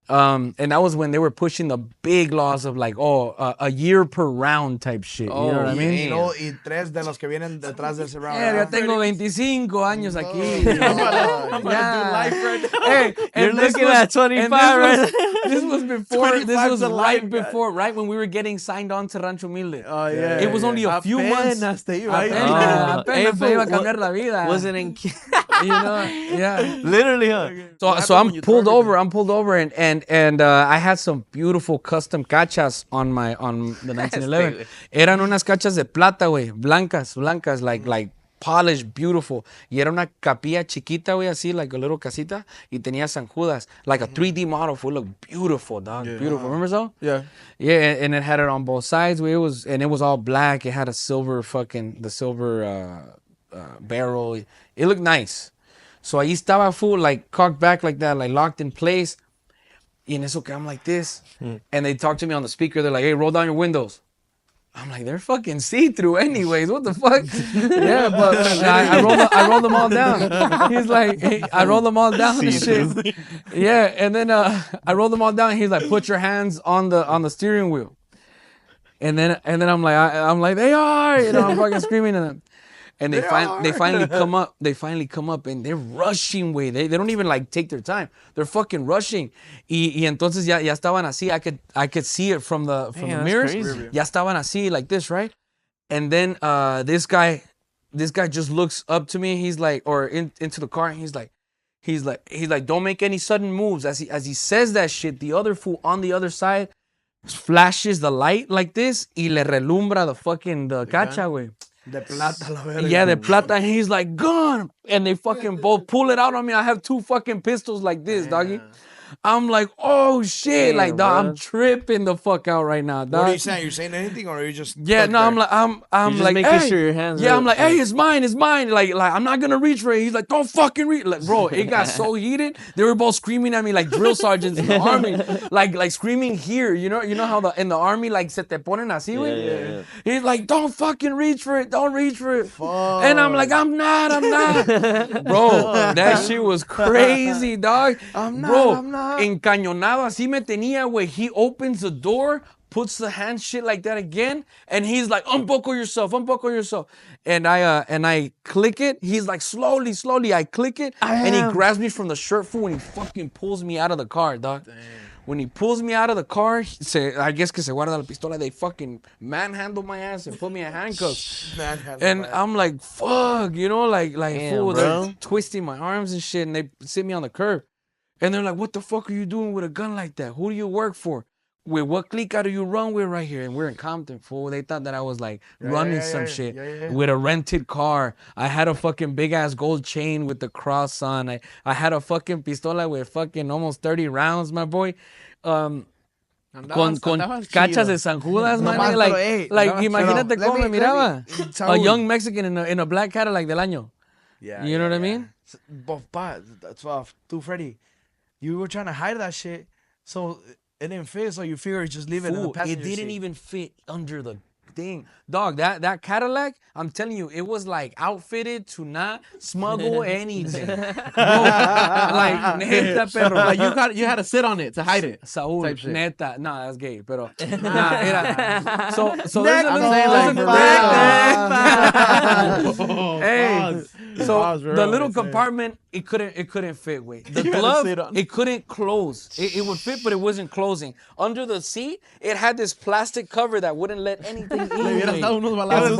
And that was when they were pushing the big laws of like, a year per round type shit. You know what I mean? Y 3 de los que vienen detrás de ese round. Ya tengo 25 años aquí. I'm gonna do life right now. Hey, You're looking at 25, right? This was before. This was right before, right when we were getting signed on to Rancho Humilde. Oh, yeah. It was only a few months. Apenas te iba a ir. Apenas me iba a cambiar la vida. Wasn't in. You know, yeah. Literally, huh? So I'm pulled over. And I had some beautiful custom cachas on the 1911. Eran unas cachas de plata, güey, blancas, like polished, beautiful. Y era una capilla chiquita, güey, así, like a little casita. Y tenía San Judas, like a 3D model, for look beautiful, dog, beautiful. Remember so? Yeah. Yeah, and it had it on both sides. It was all black. It had a silver barrel. It looked nice. So ahí estaba, full, like cocked back like that, like locked in place. Y en eso que I'm like this. And they talk to me on the speaker. They're like, hey, roll down your windows. I'm like, they're fucking see-through anyways. What the fuck? Yeah, but I rolled them all down. He's like, hey, I rolled them all down and shit. Yeah, and then I rolled them all down. He's like, put your hands on the steering wheel. And then I'm like, they are. You know, I'm fucking screaming at them. And they finally come up. They finally come up and they're rushing, way. They don't even like take their time. They're fucking rushing. Y entonces ya estaban así. I could see it from the mirrors. Crazy. Ya estaban así like this, right? And then this guy just looks up to me. He's like, into the car. And he's like, don't make any sudden moves. As he says that shit, the other fool on the other side flashes the light like this. Y le relumbra the cacha, güey. De plata, la verga. Yeah, de plata. And he's like, gun. And they fucking both pull it out on me. I have 2 fucking pistols like this, doggy. I'm like, oh shit. Damn, like, dog, bro. I'm tripping the fuck out right now, dog. What are you saying? You saying anything or are you just... Yeah, no, I'm like, I'm You're like, just making hey. sure your hands Yeah, are I'm like, up. hey, it's mine. Like, I'm not gonna reach for it. He's like, don't fucking reach. Like, bro, it got so heated. They were both screaming at me like drill sergeants in the army, like screaming here. You know how in the army like se te ponen así, güey. Yeah. He's like, don't fucking reach for it. Don't reach for it. Fuck. And I'm like, I'm not. Bro, that shit was crazy, dog. I'm not. Encañonado así me tenía, güey. He opens the door, puts the hand shit like that again, and he's like, unbuckle yourself. And I click it. He's like, slowly. I click it, and he grabs me from the shirt, fool, and he fucking pulls me out of the car, dog. Damn. When he pulls me out of the car, I guess que se guarda la pistola, they fucking manhandle my ass and put me in handcuffs. And I'm like, fuck, you know, like damn, fool, bro. they're twisting my arms and shit, and they sit me on the curb. And they're like, what the fuck are you doing with a gun like that? Who do you work for? With what clique do you run with right here? And we're in Compton, fool. They thought that I was like running some shit with a rented car. I had a fucking big ass gold chain with the cross on. I had a fucking pistola with fucking almost 30 rounds, my boy. Con cachas de San Judas, man. Like imagínate cómo me miraba. A young Mexican in a black Cadillac del año. Yeah. You know what I mean? But that's off. Dude, Freddy, you were trying to hide that shit. So it didn't fit, so you figure just leave it in the passenger seat. It didn't even fit under the thing. Dog, that Cadillac, I'm telling you, it was like outfitted to not smuggle anything. Bro, like, neta, perro. Like you had to sit on it to hide it. Saúl, type shit. neta. Nah, that's gay, pero. Nah, era. So there's a little. Hey, so the little compartment, it couldn't fit, wait. The glove, it couldn't close. It would fit, but it wasn't closing. Under the seat, it had this plastic cover that wouldn't let anything in. Unos balazos.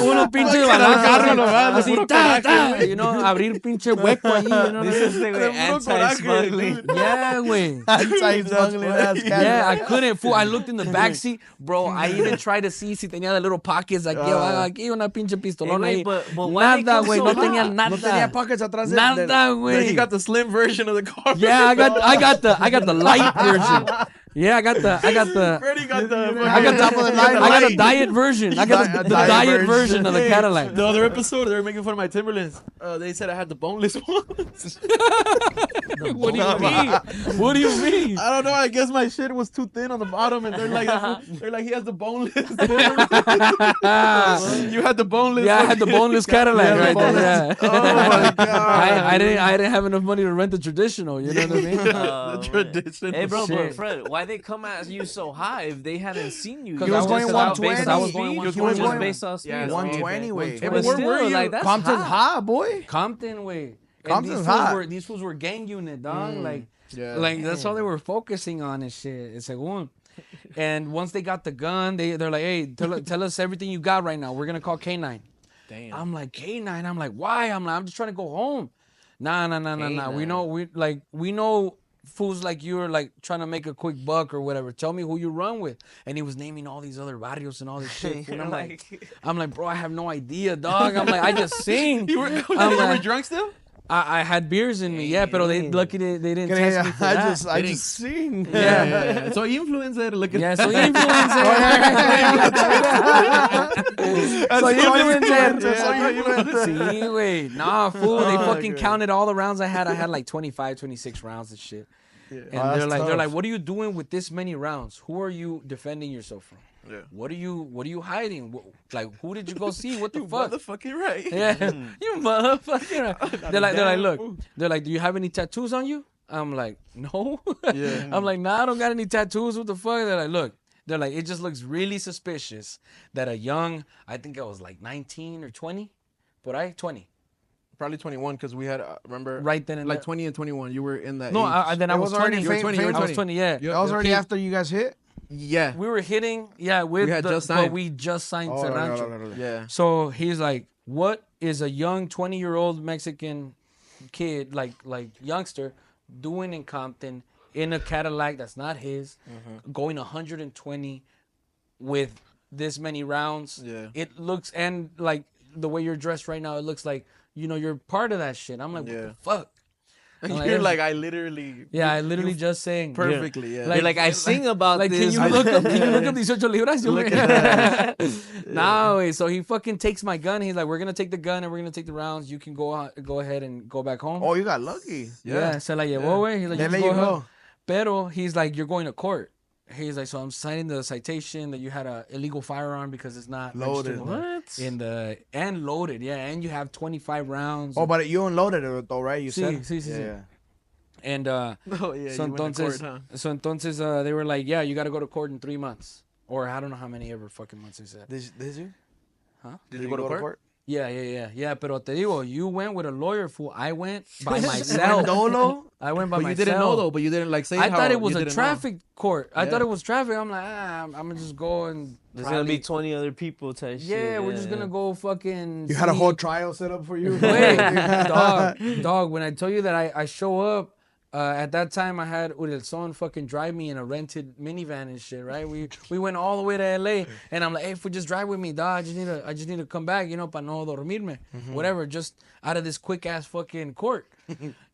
Uno pinche balazo. Así, you know, abrir pinche hueco ahí. You know? This is the anti-smuggling. Yeah, güey. Yeah, I couldn't, fool. I looked in the back seat, bro. I even tried to see si tenía the little pockets aquí, una pinche pistolona ahí. Nada, güey, no tenía nada. No tenía pockets atrás de Nada, güey. You got the slim version of the car. Yeah, I got the light version. Yeah, I got the Freddie got the I got a diet version. I got the diet version of the Cadillac. The other episode, they were making fun of my Timberlands. They said I had the boneless ones. What do you mean? What do you mean? I don't know. I guess my shit was too thin on the bottom, and they're like, he has the boneless. You had the boneless. Yeah, I had the boneless Cadillac right there. Yeah. Oh my god. I didn't have enough money to rent the traditional. You know what I mean? The tradition. Hey, bro, but Fred, why they come at you so high if they hadn't seen you? He was going 120. I was going 120. Just based off speed. Yeah, 120 way. But still, like, that's Compton's hot. hot, boy. Compton way. Compton's hot. These fools were gang unit, dog. Like Yeah. that's all they were focusing on and shit. Según. And once they got the gun, they're like, hey, tell us everything you got right now. We're gonna call K9. Damn. I'm like, K9. I'm like, why? I'm just trying to go home. Nah. We know fools like you are like trying to make a quick buck or whatever. Tell me who you run with. And he was naming all these other barrios and all this shit. And I'm like, bro, I have no idea, dog. I'm like, I just sing. You were drunk still? I had beers in me, yeah, but they didn't test me for that. I just sing. Yeah. So influencer, look at Yeah, so influencer. Sí, güey. Nah, fool. They fucking counted all the rounds I had. I had like 25, 26 rounds and shit. Yeah. And they're like, what are you doing with this many rounds? Who are you defending yourself from? Yeah. What are you hiding? Like, who did you go see? What the you fuck? motherfucking right. Yeah, you motherfucking right. They're like, look. They're like, do you have any tattoos on you? I'm like, no. Yeah. I'm like, nah, I don't got any tattoos. What the fuck? They're like, look. They're like, it just looks really suspicious that a young, I think I was like 19 or 20, but 20. Probably 21 because we had, remember? Right then and like there. 20 and 21. You were in that No, age. then I was 20. You were 20. I was 20, yeah. That was already after you guys hit? Yeah. We were hitting, yeah, with We had just but signed. we just signed to Rancho. Yeah. So he's like, what is a young 20-year-old Mexican kid, like youngster, doing in Compton in a Cadillac that's not his, going 120 with this many rounds? Yeah. It looks, and like the way you're dressed right now, it looks like, you know, you're part of that shit. I'm like, what the fuck? You're like, I literally. Yeah, I literally just saying. Perfectly, yeah. Like I sing about like, this. Can you look up 18 libras? Look at that. Nah, wait. So he fucking takes my gun. He's like, we're going to take the gun and we're going to take the rounds. You can go ahead and go back home. Oh, you got lucky. Yeah. Se la llevó, güey. He's like, They you let go you ahead. go. Pero he's like, you're going to court. He's like, so I'm signing the citation that you had a illegal firearm because it's not Loaded. and loaded, yeah. And you have 25 rounds. Oh, but you unloaded it though, right? You said. Sí. And Oh, yeah. so entonces they were like, yeah, you got to go to court in 3 months. Or I don't know how many ever fucking months they said. Did you? Huh? Did you go to court? Yeah, pero te digo, you went with a lawyer, fool. I went by myself. I went by But myself. you didn't know though. But you didn't like say. I how thought it was you a didn't traffic court. I Yeah. thought it was traffic. I'm like, I'm gonna just go and. There's gonna be 20 other people type shit. Yeah, we're just gonna go fucking. You had a whole trial set up for you. Wait, dog. When I tell you that I show up, at that time I had Urelson fucking drive me in a rented minivan and shit, right? We went all the way to LA, and I'm like, hey, if we just drive with me, dog, I just need to come back, you know, para no dormirme, whatever, just out of this quick ass fucking court,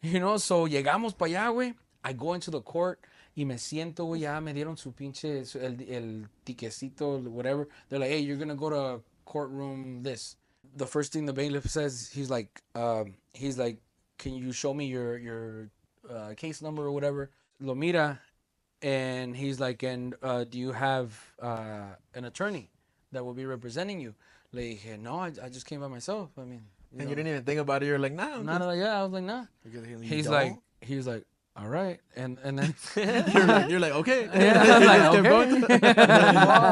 you know. So llegamos para allá, güey. I go into the court. Y me siento, güey, ya me dieron su pinche, el tiquecito, whatever. They're like, hey, you're gonna go to courtroom this. The first thing the bailiff says, he's like, can you show me your case number or whatever? Lo mira, and he's like, and do you have an attorney that will be representing you? Le dije, no, I just came by myself. I mean, And you didn't even think about it. You're like, nah. I was like, nah. He's like, all right, and then you're like, okay. Yeah, I was like,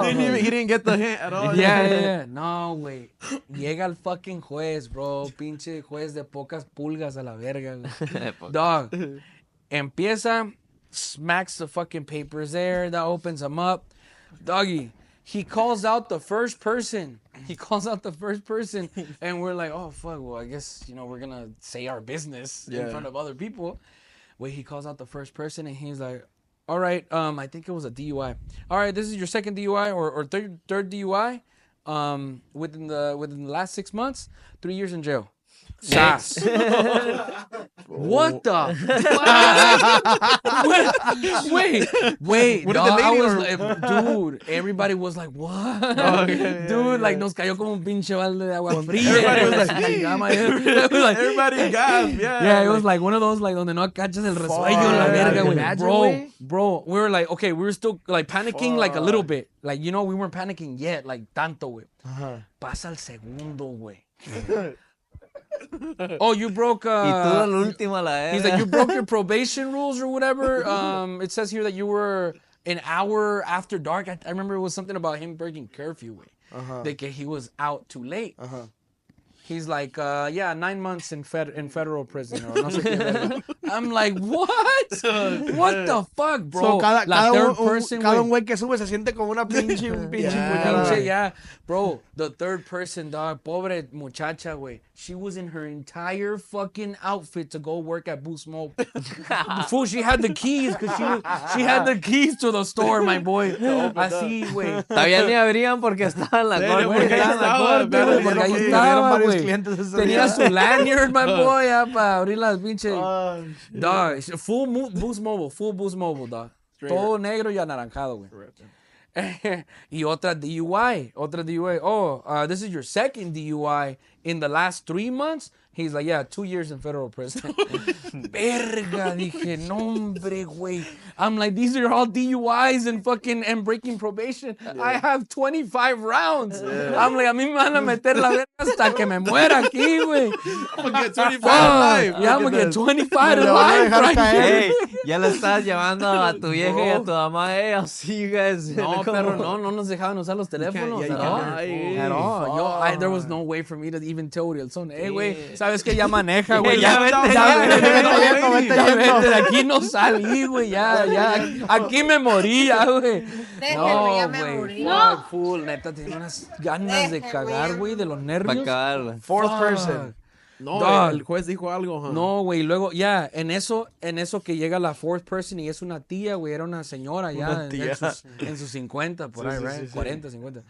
okay. He didn't get the hint at all. Yeah. No, güey. Llega el fucking juez, bro. Pinche juez de pocas pulgas a la verga, güey. Dog. Empieza, smacks the fucking papers there. That opens them up. Doggy. He calls out the first person. And we're like, oh, fuck. Well, I guess, you know, we're going to say our business in front of other people. Wait, he calls out the first person, and he's like, all right, I think it was a DUI. All right, this is your second DUI or third DUI. Within the last 6 months, 3 years in jail. Sas. What the? Wait. Dog, I was like, dude, everybody was like, what? Dude, like, nos cayó como un pinche balde de agua fría. Everybody gasped. Yeah, it was like one of those, like, donde no cachas el resuello la verga, güey. Bro, we were like, okay, we were still, like, panicking, like, a little bit. Like, you know, we weren't panicking yet, like, tanto, güey. Pasa el segundo, güey. Oh, you broke. He's like, you broke your probation rules or whatever. It says here that you were an hour after dark. I remember it was something about him breaking curfew. That he was out too late. He's like, 9 months in federal prison. Or no sé qué. I'm like, what? What the fuck, bro? So La third person, cada un güey que sube se siente como una pinche, un pinche muchacha. Yeah, bro. The third person, dog. Pobre muchacha, güey. She was in her entire fucking outfit to go work at Boost Mobile. Fool, she had the keys because she had the keys to the store, my boy. Así, güey. Todavía ni abrían porque estaba en la corte. Porque ahí estaba, güey. Tenía su lanyard, my boy, ya para abrir las pinches. Dog, full Boost Mobile, dog. Todo negro y anaranjado, güey. Y otra DUI. Oh, this is your second DUI in the last 3 months? He's like, yeah, 2 years in federal prison. Verga, dije, no, hombre, güey. I'm like, these are all DUIs and breaking probation. Yeah. I have 25 rounds. Yeah. I'm like, a mí me van a meter la verga hasta que me muera aquí, güey. I'm gonna get 25 life. Yeah, I'm gonna get 25 life right here. Hey, ya le estás llevando a tu vieja y a tu mamá. Hey, I'll see you guys. No, perro, no nos dejaban usar los teléfonos at all. There was no way for me to even tell Urielson, hey, güey, ¿sabes qué? Ya maneja, güey. Ya vete de aquí, no salí, güey. Ya, aquí me moría, güey. No, güey. No, full, neta, tenía unas ganas de cagar, güey, de los nervios. Para acabarla. Fourth person. No, el juez dijo algo, huh? No, güey, luego, en eso que llega la fourth person y es una tía, güey, era una señora ya en sus 50, por ahí, right? 40, 50.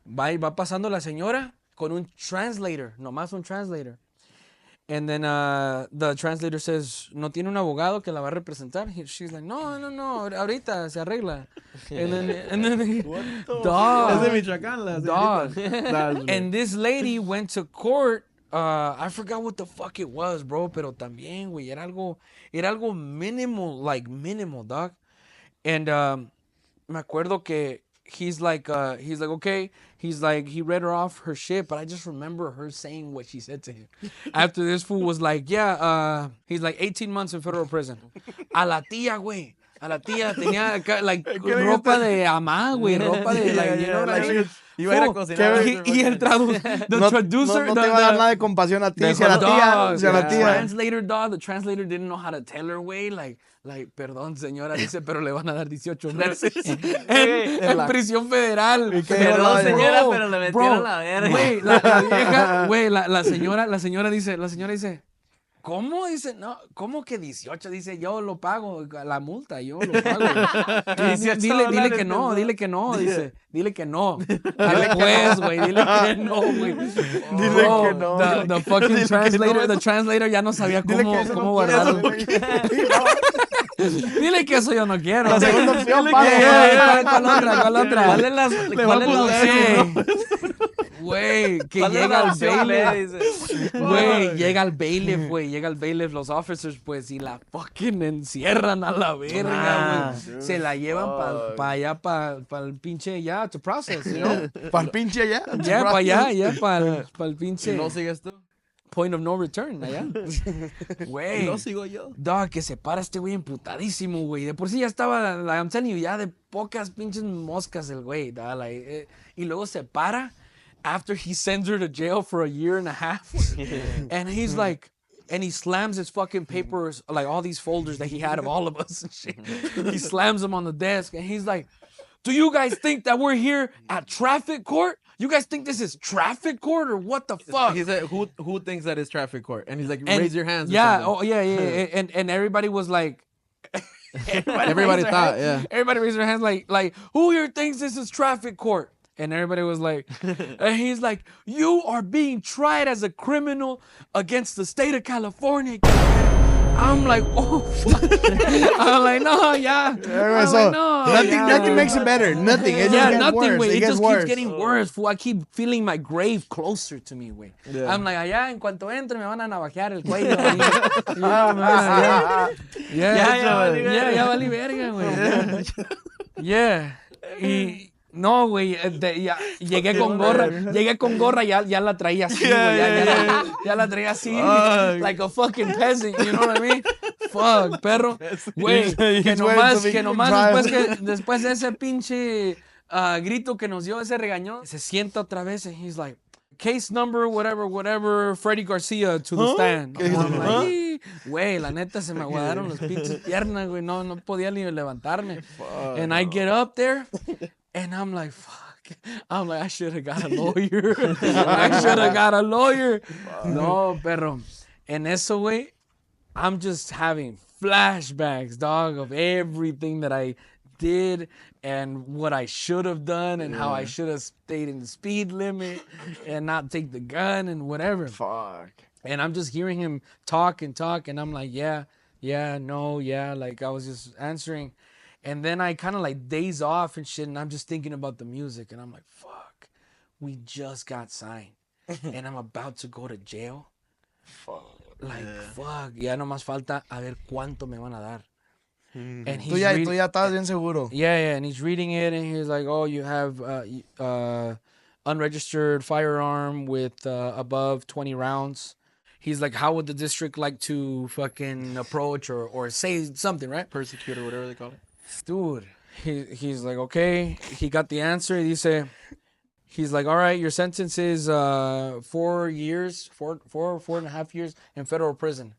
Va pasando la señora con un translator, nomás un translator. And then the translator says, ¿no tiene un abogado que la va a representar? She's like, no, ahorita se arregla. And then dog. And this lady went to court. I forgot what the fuck it was, bro, pero también, güey, era algo minimal, dog. And me acuerdo que he's like, okay. He's like, he read her off her shit, but I just remember her saying what she said to him. After this fool was like, he's like 18 months in federal prison. A la tía, güey. A la tía tenía, like, ropa de amá, güey. Ropa de, like, you know what I mean? Iba a ir a cocinar. Y el traductor, the traducer, no te va a dar nada de compasión a ti, si a la tía, si a la tía. The translator didn't know how to tell her, way, like, perdón, señora, dice, pero le van a dar 18 meses en prisión federal. Perdón, señora, pero le metieron la verga. Güey, la vieja, güey, la señora dice, ¿cómo? Dice, no, ¿cómo que 18? Dice, yo lo pago, la multa, yo lo pago. Dile que no, dice, dile que no. Al juez, güey, dile que no, güey. Dile que no. The fucking translator ya no sabía cómo guardarlo. Dile que eso yo no quiero. La segunda opción, ¿Cuál otra? ¿Cuál es la opción? Güey, que llega al bailiff. Güey, llega al bailiff, los officers, pues, y la fucking encierran a la verga, güey. Se la llevan para allá, para el pinche, ya, to process, you know? ¿Para el pinche allá? Ya, para allá, ya, para el pinche. ¿Y no sigues tú? Point of no return, allá. Güey. No sigo yo. Dog, que se para este güey emputadísimo, güey. De por sí ya estaba, I'm telling you, ya de pocas pinches moscas el güey, dog, y luego se para after he sends her to jail for a year and a half. And he's like, and he slams his fucking papers, like all these folders that he had of all of us and shit. He slams them on the desk and he's like, do you guys think that we're here at traffic court? You guys think this is traffic court or what the fuck? He said, who thinks that is traffic court? And he's like, raise your hands. Yeah, oh yeah. And everybody was like, everybody thought, yeah. Everybody raised their hands like, who here thinks this is traffic court? And everybody was like, and he's like, you are being tried as a criminal against the state of California. I'm like, oh, fuck. I'm like, no, yeah. I'm like, no, nothing makes it better. Nothing. It just gets worse. Güey. It just keeps getting worse. Fool. I keep feeling my grave closer to me, güey. Yeah. I'm like, allá, en cuanto entre, me van a navajear el cuello. Ya valí verga, güey. Yeah. Y... No, güey, llegué con gorra, ya la traía así, güey, ya la traía así, like a fucking peasant, you know what I mean? Fuck, perro, güey, que nomás después de ese pinche grito que nos dio, ese regañón, se sienta otra vez and he's like, case number, whatever, Freddy Garcia to the stand. Güey, la neta se me aguadaron los pinches piernas, güey, no podía ni levantarme. And I get up there. And I'm like, fuck. I'm like, I should have got a lawyer. No, perro. En eso, güey, I'm just having flashbacks, dog, of everything that I did and what I should have done and how I should have stayed in the speed limit and not take the gun and whatever. Fuck. And I'm just hearing him talk, and I'm like, yeah, no, like I was just answering. And then I kind of like daze off and shit, and I'm just thinking about the music, and I'm like, fuck, we just got signed, and I'm about to go to jail. Fuck, ya no más falta a ver cuánto me van a dar. And tú ya estás bien seguro. Yeah, and he's reading it, and he's like, oh, you have unregistered firearm with above 20 rounds. He's like, how would the district like to fucking approach or say something, right? Persecute or whatever they call it. Dude, he's like, okay. He got the answer. He's like, all right, your sentence is 4 years, four and a half years in federal prison.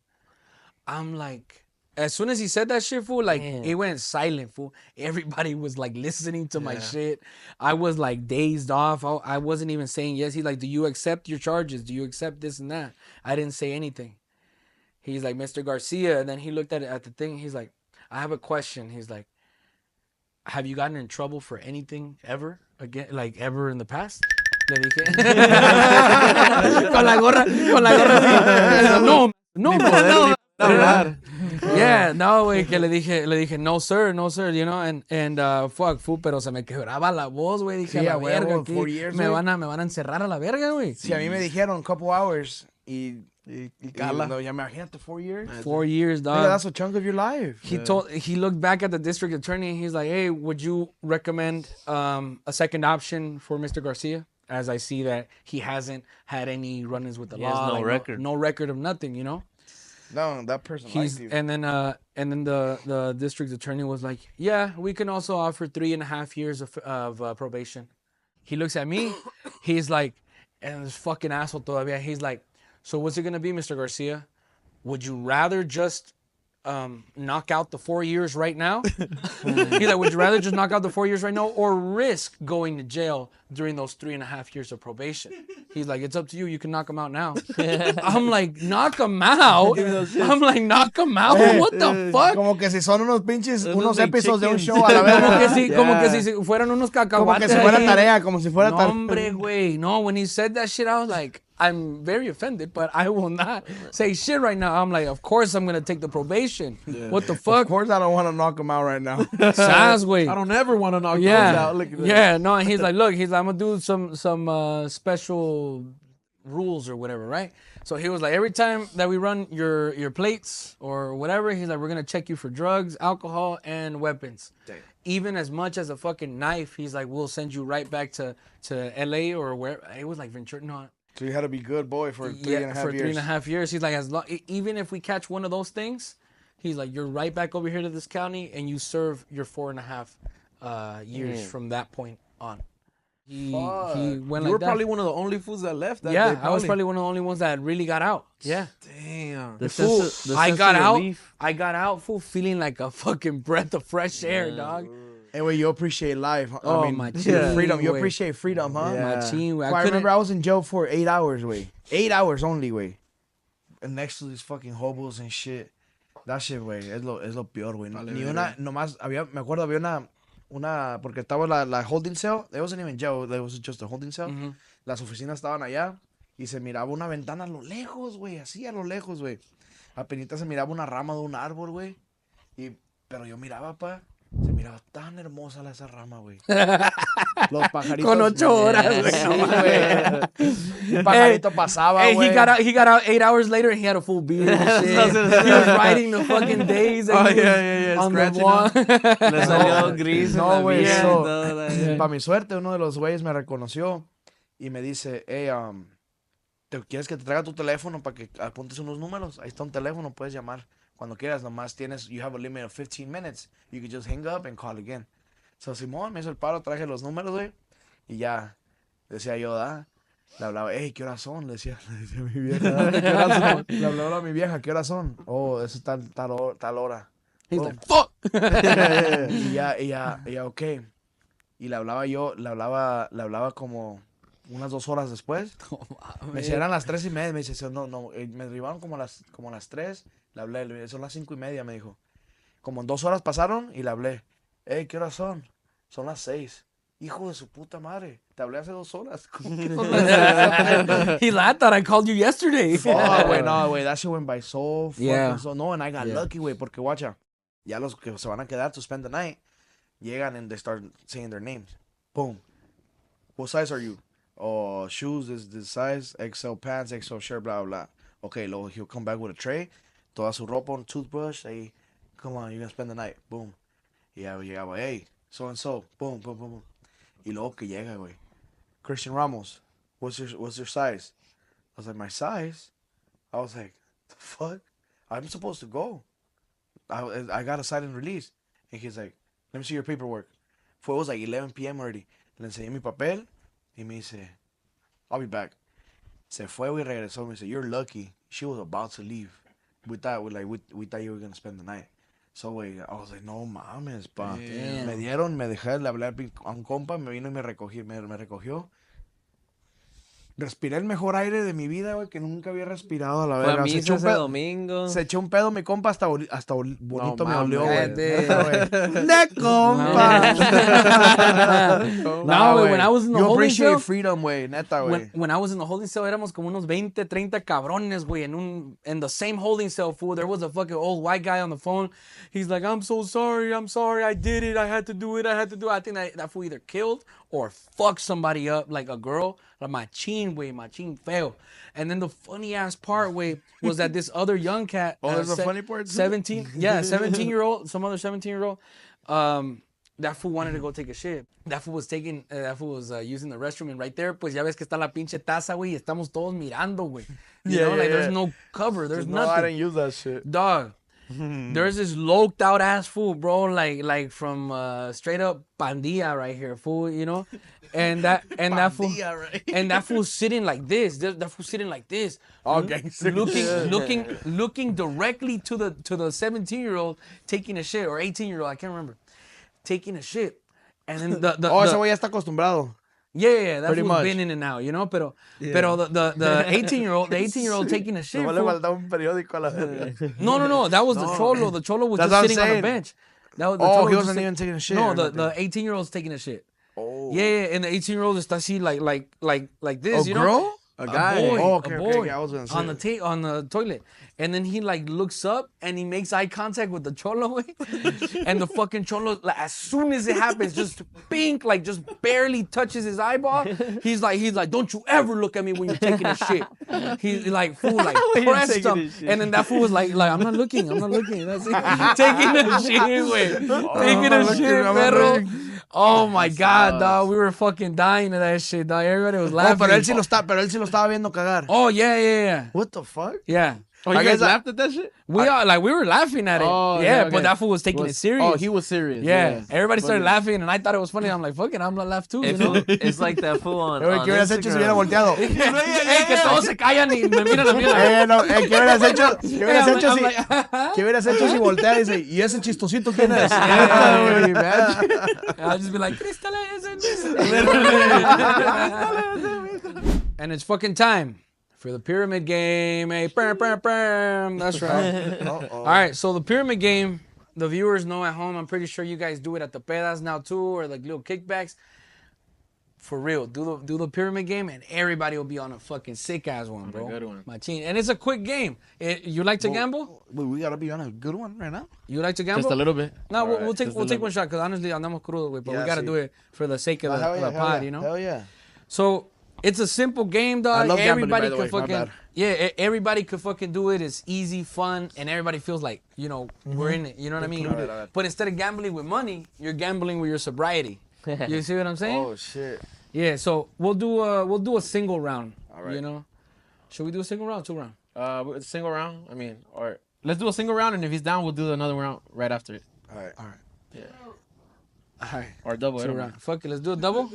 I'm like, as soon as he said that shit, fool, like, it went silent, fool. Everybody was like listening to my shit. I was like dazed off. I wasn't even saying yes. He's like, do you accept your charges? Do you accept this and that? I didn't say anything. He's like, Mr. Garcia. And then he looked at the thing. He's like, I have a question. He's like, have you gotten in trouble for anything ever again, like ever in the past? Le dije. con la gorra así. No. Yeah, no, güey, que le dije, no sir, you know, and fuck, pero se me quebraba la voz, güey, dije, sí, a la verga, 4 years, me van a encerrar a la verga, güey. Sí, a mí me dijeron couple hours y cala. No, ya imagínate 4 years. 4 years, dog. Nigga, that's a chunk of your life. He looked back at the district attorney and he's like, hey, would you recommend a second option for Mr. Garcia? As I see that he hasn't had any run-ins with the law. Has no record. No record of nothing, you know? No, that person likes you. And then the district attorney was like, yeah, we can also offer 3.5 years of probation. He looks at me. He's like, and this fucking asshole todavía. He's like, so what's it gonna be, Mr. Garcia? Would you rather just knock out the 4 years right now? He's like, would you rather just knock out the 4 years right now or risk going to jail during those 3.5 years of probation? He's like, it's up to you. You can knock him out now. I'm like, knock him out? I'm like, knock him out? What the fuck? Como que si son unos pinches, unos like episodios de un chickens. show a la verga. Como que si fueran unos Como que cacahuates. si fuera ahí. tarea, como si fuera No, tarea. hombre, güey. No, when he said that shit, I was like, I'm very offended, but I will not say shit right now. I'm like, of course I'm going to take the probation. What the fuck? Of course I don't want to knock him out right now. Saz, güey. I don't ever want to knock those Yeah. out. Look at that. Yeah, no, and he's like, look, I'm going to do some special rules or whatever, right? So he was like, every time that we run your plates or whatever, he's like, we're going to check you for drugs, alcohol, and weapons. Damn. Even as much as a fucking knife, he's like, we'll send you right back to LA or where. It was like Ventura. No. So you had to be good boy for 3.5 years. 3.5 years. He's like, even if we catch one of those things, he's like, you're right back over here to this county and you serve your 4.5 years from that point on. He went You like were that. probably one of the only fools that left that day. I was probably one of the only ones that really got out. Yeah. Damn. The Fool, sense of I got out. relief. I got out, fool, feeling like a fucking breath of fresh air, dog. Anyway, you appreciate life. Oh, I mean, my freedom. You güey. appreciate freedom, huh? Machín, güey. I remember I was in jail for 8 hours, way. 8 hours only, way. And next to these fucking hobos and shit. That shit, way, es lo peor, güey. Ni una, nomás, me acuerdo, había una, porque estaba la holding cell. It wasn't even jail, it was just a holding cell. Las oficinas estaban allá y se miraba una ventana a lo lejos, güey, así a lo lejos, güey. Apenita se miraba una rama de un árbol, güey. Pero yo miraba, se miraba tan hermosa esa rama, güey. Los pajaritos. Con 8 horas, güey. Sí, güey. Un pajarito pasaba, Hey, güey. he got out 8 hours later and he had a full beard and shit. He was writing the fucking days and he was on the scratching wall. Le salió gris en la güey, vida y so, todo, like- para mi suerte, uno de los güeyes me reconoció y me dice, hey, ¿quieres que te traiga tu teléfono para que apuntes unos números? Ahí está un teléfono, puedes llamar cuando quieras, nomás you have a limit of 15 minutes. You can just hang up and call again. So, Simón me hizo el paro, traje los números, güey, y ya, decía yo, le hablaba, hey, ¿qué horas son? Le decía a mi vieja, ¿qué horas son? Le hablaba a mi vieja, ¿qué horas son? Oh, eso es tal hora. He's like, fuck. Y ya, ok. Y le hablaba como unas 2 horas después. Me decía, eran las 3:30. Me dice, no, me derribaron como a las 3. Le hablé, son las 5:30, me dijo. Como en 2 horas pasaron y le hablé. Hey, ¿qué horas son? Son las 6. Hijo de su puta madre. Te hablé hace 2 horas. He laughed that I called you yesterday. Oh, güey, no, güey. That shit went by so fucking Yeah. so. No, and I got lucky, güey. Porque, guacha, ya los que se van a quedar to spend the night, llegan and they start saying their names. Boom. What size are you? Oh, shoes is this size. XL pants, XL shirt, blah, blah. Okay, luego he'll come back with a tray. Toda su ropa, un toothbrush. Ahí, come on, you're gonna spend the night. Boom. Y ya llegaba, hey, so and so. Boom, boom, boom, boom. Y luego que llega, güey. Khrys Ramos, what's your size? I was like, my size? I was like, the fuck? I'm supposed to go. I got a sign and release. And he's like, let me see your paperwork. It was like 11 p.m. already. Le enseñé mi papel y me dice, I'll be back. Se fue y regresó. Me dice, you're lucky. She was about to leave. We thought you were going to spend the night. So, güey, I was like, no mames, pa. Damn. Me dejé de hablar a un compa, me vino y me recogió. Respiré el mejor aire de mi vida, güey, que nunca había respirado a la Fue a verga. misa ese domingo. Se echó un pedo mi compa, hasta bonito me mames, olió, güey. de- ¡De compa! No, güey, when I was in the You holding appreciate cell, freedom, güey, neta, güey. when I was in the holding cell, éramos como unos 20, 30 cabrones, güey, in the same holding cell, fool. There was a fucking old white guy on the phone. He's like, I'm sorry, I did it, I had to do it. I think that fool either killed or fucked somebody up, like a girl. Like, machín feo. And then the funny ass part, way, was that this other young cat. Oh, there's a funny part too? 17-year-old, some other 17-year-old. That fool wanted to go take a shit. That fool was using the restroom, and right there, pues ya ves que está la pinche taza, güey, y estamos todos mirando, güey. You know, like there's no cover, there's No, I nothing. didn't use that shit. Dog. There's this loped out ass fool, bro, like from straight up pandilla right here, fool, you know, and that fool, and that fool's sitting like this. That fool's sitting like this, looking directly to the 17-year-old taking a shit, or 18-year-old, I can't remember, taking a shit, and then the ese güey ya está acostumbrado. Yeah, that fool's been in and out, you know, pero the 18-year-old taking a shit. No le faltaba un periódico a la No, that was the cholo. The cholo was That's just what I'm sitting on the saying. bench. That was, Oh, he wasn't even taking a shit. No, or the nothing. 18-year-old's taking a shit. Oh. Yeah, and the 18-year-old is así like this, A you girl? know? A guy. boy. Oh, A okay, boy. okay, I was gonna say on the toilet. And then he like looks up and he makes eye contact with the cholo, and the fucking cholo, like, as soon as it happens, just pink, like just barely touches his eyeball. He's like, don't you ever look at me when you're taking a shit. He's like, fool, like pressed him, and then that fool was like, I'm not looking. That's it. Taking a shit, güey. Taking a shit, perro. Oh my God, dog. We were fucking dying of that shit, dog. Everybody was laughing. Pero él sí lo estaba viendo cagar. Oh, yeah. What the fuck? Yeah. Oh, you guys laughed at that shit? We were laughing at it. Oh, yeah, okay. but that fool was taking it serious. Oh, he was serious. Yeah. Everybody started laughing, and I thought it was funny. I'm like, fuck it, I'm gonna laugh too. You know? It's like that fool on ¿Qué hubieras hecho si hubiera volteado? Que todos se callan y me miran a mí. ¿Qué hubieras hecho? ¿Qué hubieras hecho si voltea y dice, ¿y ese chistosito quién es? I'll just be like, and it's fucking time for the pyramid game. Hey, that's right. All right, so the pyramid game, the viewers know at home. I'm pretty sure you guys do it at the pedas now too, or like little kickbacks. For real, do the pyramid game, and everybody will be on a fucking sick ass one, bro. Good one. Machín. And it's a quick game. You like to gamble? We gotta be on a good one right now. You like to gamble? Just a little bit. No, we'll take one shot, because honestly, andamos crudo, güey, but we gotta do it for the sake of the pod, you know? Hell yeah. So it's a simple game, dog. I love gambling, by Everybody the could way. My fucking bad. everybody could fucking do it. It's easy, fun, and everybody feels like, you know, we're in it. You know what I mean? Right. But instead of gambling with money, you're gambling with your sobriety. You see what I'm saying? Oh shit. Yeah. So we'll do a single round. All right. You know, should we do a single round, 2 round? Single round. I mean, or let's do a single round, and if he's down, we'll do another round right after it. All right. Yeah. All right. Or double. 2 round. Fuck it. Let's do a double.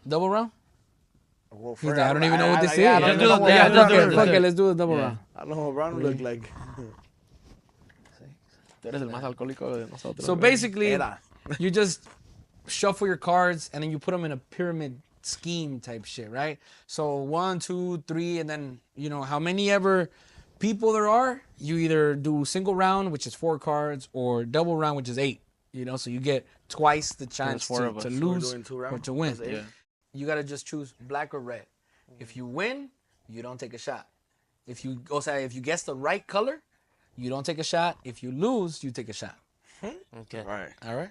Double round. Well, He's like, I don't even know what this is. Just do it. Fuck it. Let's do a double round. I don't know what Brown look like. Tú eres el más alcohólico de nosotros. So basically, you just shuffle your cards and then you put them in a pyramid scheme type shit, right? So 1, 2, 3, and then, you know, how many ever people there are, you either do single round, which is 4 cards, or double round, which is 8. You know, so you get twice the chance to lose or to win. Yeah. You gotta just choose black or red. If you win, you don't take a shot. If you guess the right color, you don't take a shot. If you lose, you take a shot. Okay. All right.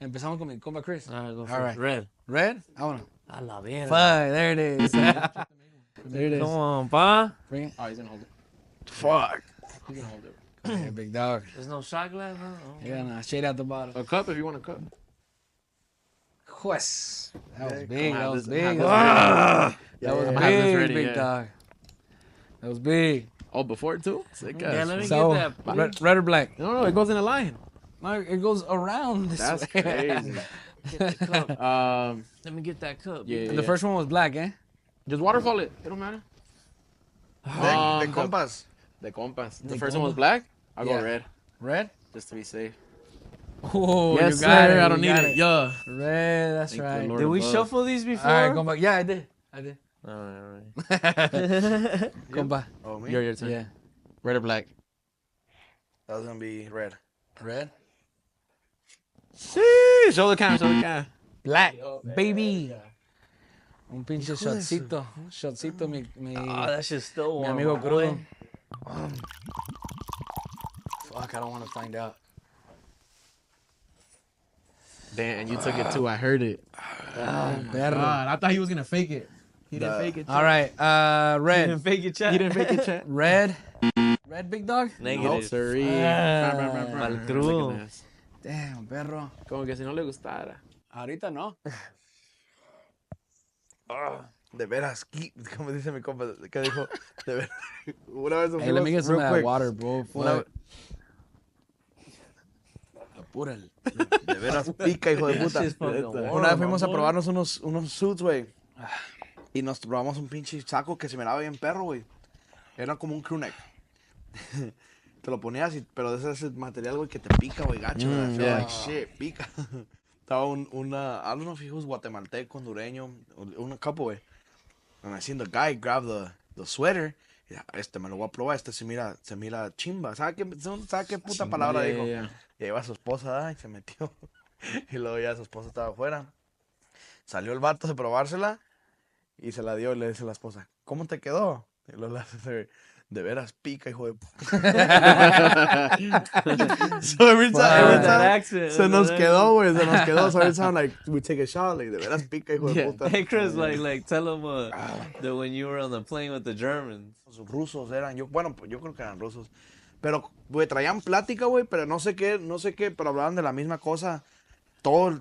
Empezamos con mi compa Khrys. All right. Red. Red? I wanna. A la verga. Fuck, there it is. There it is. Come on, pa. Bring it. Oh, he's gonna hold it. Fuck. He's gonna hold it. Come here, big dog. There's no shot glass, huh? Oh. Yeah, nah, straight out the bottom. A cup if you want a cup. Juez. That was big. That was big. Ah! That was I'm gonna have this big, ready, big yeah. dog. That was big. Oh, before it too? Sick Yeah, ass. let me So, get that. red or black? No, it goes in a line. No, it goes around this That's way. crazy. Get the cup. Let me get that cup. Yeah. The first one was black, eh? Just waterfall it. It don't matter. De compas. The compas. The De first one compas. was black. I'll Yeah. go red, Red? just to be safe. Oh, Yes, you got sir. it. I don't you need got it. Yeah. Red, that's Thank the right. Lord. Did we above. shuffle these before? All right, come back. Yeah, I did. All right. Come back. Oh, me? Your turn. Yeah. Red or black? That was gonna be red. Red? Show the camera. Show the camera. Black, baby. Un pinche shotcito. Shotcito, mi Oh, that shit's still warm. amigo my crudo. boy. Fuck, I don't want to find out. Damn, and you took it too. I heard it. Perro. God, I thought he was gonna fake it. He didn't fake it. All right, red. Fake it, chat. He didn't fake it, chat. Red. Red, big dog? Negative. Sorry. Mal crudo. Damn, perro. Como que si no le gustara. Ahorita no. de veras, como dice mi compa, que dijo, de veras, una vez Hey, let me get some of that water, bro. Una, Apúrale. de veras pica, hijo de puta. Una vez fuimos a probarnos unos suits, güey. Y nos probamos un pinche saco que se miraba bien perro, güey. Era como un crew neck. Te lo ponías, pero ese es el material, güey, que te pica, güey, gacho. I feel like shit, pica. Estaba una, I don't know if he was guatemalteco, hondureño, un couple, güey. And I seen the guy grab the sweater. Y me lo voy a probar, se mira chimba. ¿Sabe qué puta palabra dijo? Y iba a su esposa, y se metió. Y luego ya su esposa estaba afuera. Salió el vato de probársela y se la dio y le dice a la esposa, ¿cómo te quedó? Y luego le hace, de veras pica, hijo de puta. So every time se nos quedó, güey, se nos quedó. So every time, like, we take a shot, like, de veras pica, hijo de puta. Hey, Khrys, like, tell them that when you were on the plane with the Germans. Los rusos eran, bueno, pues yo creo que eran rusos. Pero, güey, traían plática, güey, pero no sé qué, pero hablaban de la misma cosa. Todo el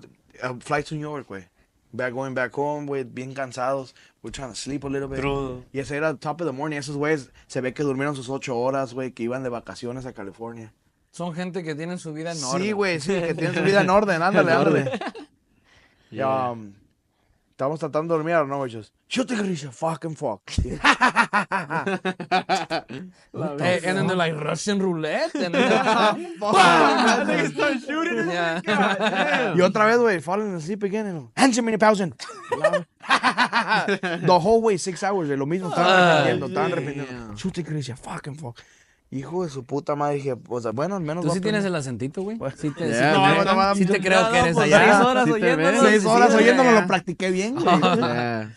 flight to New York, güey. Going back home, güey, bien cansados. We're trying to sleep a little bit. True. Y ese era top of the morning. Esos güeyes se ve que durmieron sus 8 horas, güey, que iban de vacaciones a California. Son gente que tienen su vida en orden. Sí, güey, sí, que tienen su vida en orden. Ándale. Yeah. Estábamos tratando de dormir, ¿no, güey? Yo te Grisha, fucking fuck. Hey, and then they're like Russian roulette. And then they start shooting. Yeah. Y otra vez, güey, falling asleep again. Handsome in pausen. The whole way, 6 hours, de lo mismo. Estaban repitiendo. Yo te Grisha, fucking fuck. Hijo de su puta madre, dije, o sea, bueno, al menos... ¿Tú sí tienes el acentito, güey? Sí te yo- creo que eres pues, allá. 6 horas oyéndolo. 6 horas sí, oyéndolo, yeah. lo practiqué bien, güey.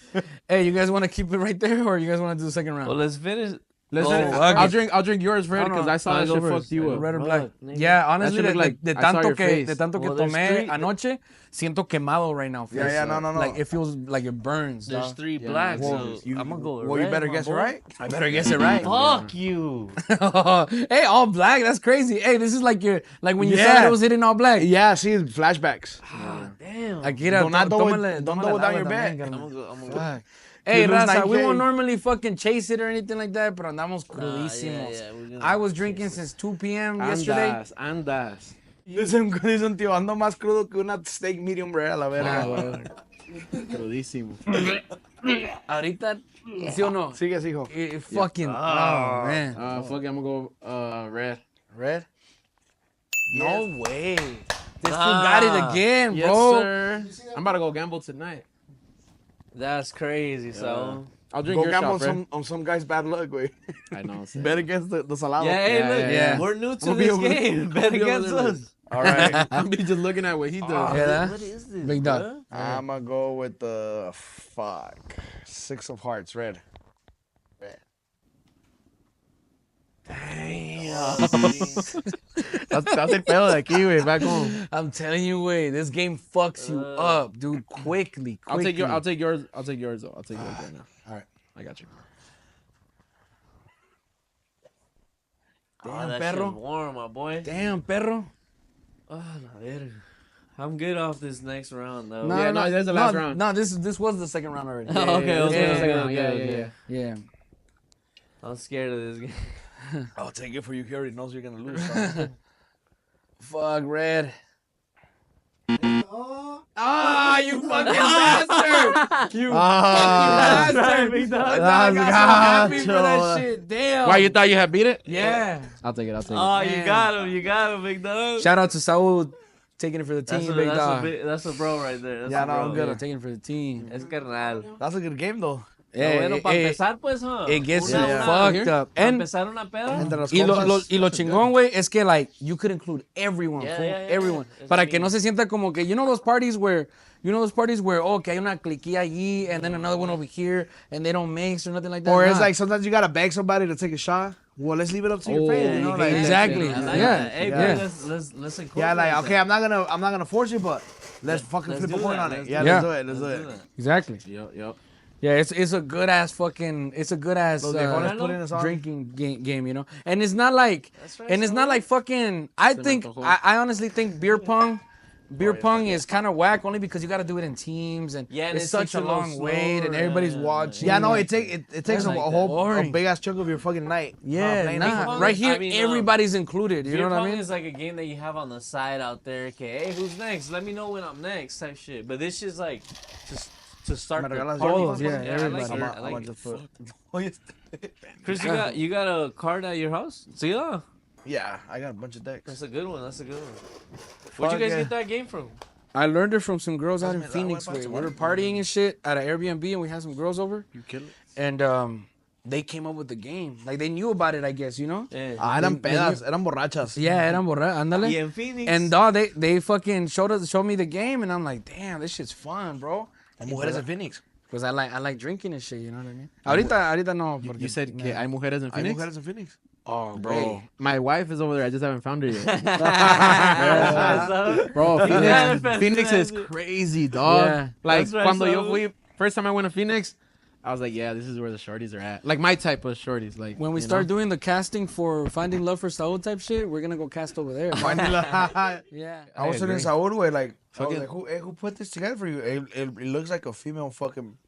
Hey, you guys want to keep it right there, or you guys want to do the second round? Well, let's finish. I'll drink yours, Fred, because I saw that shit fucked you up. Red or Fuck, black. nigga. Yeah, honestly, That shit look like de I saw tanto your que face. tomé there's 3 anoche, siento quemado right now. Yeah, no. Like, it feels like it burns. There's dog. 3 blacks, Well, so I'm gonna go with Well, you red, better my guess it boy. right. I better guess it right. Fuck you. Hey, all black. That's crazy. Hey, this is like when you Yeah. said it was hitting all black. Yeah, see, flashbacks. Damn. Akira, Don't double tómale down el agua your bet. también, I'm carnal. gonna go. Hey, You lose Raza, we 9K. won't normally fucking chase it or anything like that, pero andamos crudísimos. yeah, we're gonna I was drinking since 2 p.m. yesterday. Andas. Dice un tío, ando más crudo que una steak medium rare a la verga. Crudísimo. Ahorita, ¿sí o no? Sigues, hijo. Fucking, oh, man. Fuck it, I'm gonna go red. Red? No way. This fool got it again, Yes, bro. sir. I'm about to go gamble tonight. That's crazy, so. I'll drink Go your gamble shot, Fred. on some guy's bad luck, güey. I know. Bet against the salado. Yeah, hey, look, yeah. we're new to I'ma be this over there. game. Bet be over against there, us. All right. I'm be just looking at what he does. Yeah, What is this? Big dog. bruh? I'm going to go with the, 6 of hearts, red. That's el pedo de aquí, güey. Back home. I'm telling you, way this game fucks you up, dude. Quickly. I'll take yours. I'll take yours though. I'll take yours right now. All right. I got you. Oh, that perro. shit's warm, my boy. Damn, perro. Oh, la verga. I'm good off this next round, though. Yeah, no, that's the last round. No, this was the second round already. Okay. Yeah. I'm scared of this game. I'll take it for you. He already knows you're going to lose. So. Fuck, red. Ah, you fucking bastard! You bastard! Big dog. I got so happy for that shit. Damn. Why, you thought you had beat it? Yeah. I'll take it. Oh, Man. you got him, big dog. Shout out to Saul taking it for the That's team, big dog. that's a bro right there. That's Yeah, a no, bro. I'm good. Yeah, taking it for the team. Es carnal. That's a good game, though. Yeah, Bueno, para empezar, pues, huh? it gets you Una- fucked up. Para And empezar una peda. Entre los y compas. lo chingón, güey, es que, like, you could include everyone, Yeah, fool, yeah, yeah, everyone. yeah. Para que no se sienta como que, you know those parties where, oh, que hay una cliquilla allí, and then another one over here, and they don't mix or nothing like that. Or it's Nah. like sometimes you got to beg somebody to take a shot. Well, let's leave it up to your friend. You know, like, exactly. I like Yeah. that. Hey, Yeah. bro, let's incorporate Yeah, like, okay, that. I'm not gonna force you, but let's fucking let's flip a do coin that, on it. let's Yeah, do let's that. do it. Let's do it. Exactly. Yep. Yeah, it's a good ass fucking Los viejones putting us on. drinking game, you know. And it's not like That's right, and it's not like fucking. I honestly think beer pong beer pong is kind of whack only because you got to do it in teams and Yeah, and it's it such takes a a little long wait and slower, everybody's yeah, watching. Yeah, no, and- it takes a like whole boring. big ass chunk of your fucking night. Yeah, playing nah. pong Right is- here, I mean, everybody's included. You Beer know what I pong mean? is like a game that you have on the side out there. Okay, hey, who's next? Let me know when I'm next, type shit. But this is like to start Me the regalas party. todos, yeah, I like everybody. it. How I much like the it. foot? Chris, you got a card at your house? Sido? Yeah, I got a bunch of decks. That's a good one. That's a good one. Where'd you guys yeah. get that game from? I learned it from some girls out in Pásame la Phoenix. agua, We pásame. were partying and shit at an Airbnb, and we had some girls over. You kill it. And they came up with the game. Like they knew about it, I guess. You know? Yeah. Eran pedas, eran borrachas. Yeah, eran borradas. Ándale. Y en Phoenix. And they fucking showed me the game, and I'm like, damn, this shit's fun, bro. Mujeres en Phoenix. Cause I like drinking and shit. You know what I mean? Ahorita no. You porque- said que hay mujeres en Hay Phoenix? mujeres en Phoenix. oh, bro. Hey, my wife is over there. I just haven't found her yet. So- Bro, Yeah, Phoenix is that's- crazy, dog. Yeah. Like, That's right, cuando yo so- fui, first time I went to Phoenix, I was like, yeah, this is where the shorties are at. Like, my type of shorties. Like, When we you start know? doing the casting for Finding Love for Saul type shit, we're gonna go cast over there. I yeah. was telling Saul, güey, like, I was Fucking- like, who put this together for you? It looks like a female fucking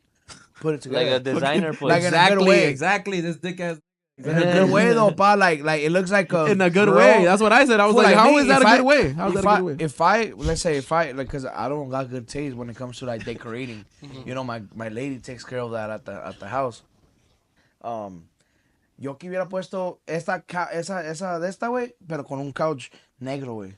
put it Like together. a designer put. Like in a good way. Exactly. This dick ass. In a good way though, pa. Like it looks like a In a good girl. way. That's what I said. I was Fool, like, how me, is that if a I- good way? How is that a good way? If I, let's say if I, like, cause I don't got good taste when it comes to like decorating. You know, my lady takes care of that at the house. Yo que hubiera puesto esa de esta way, pero con un couch negro, güey.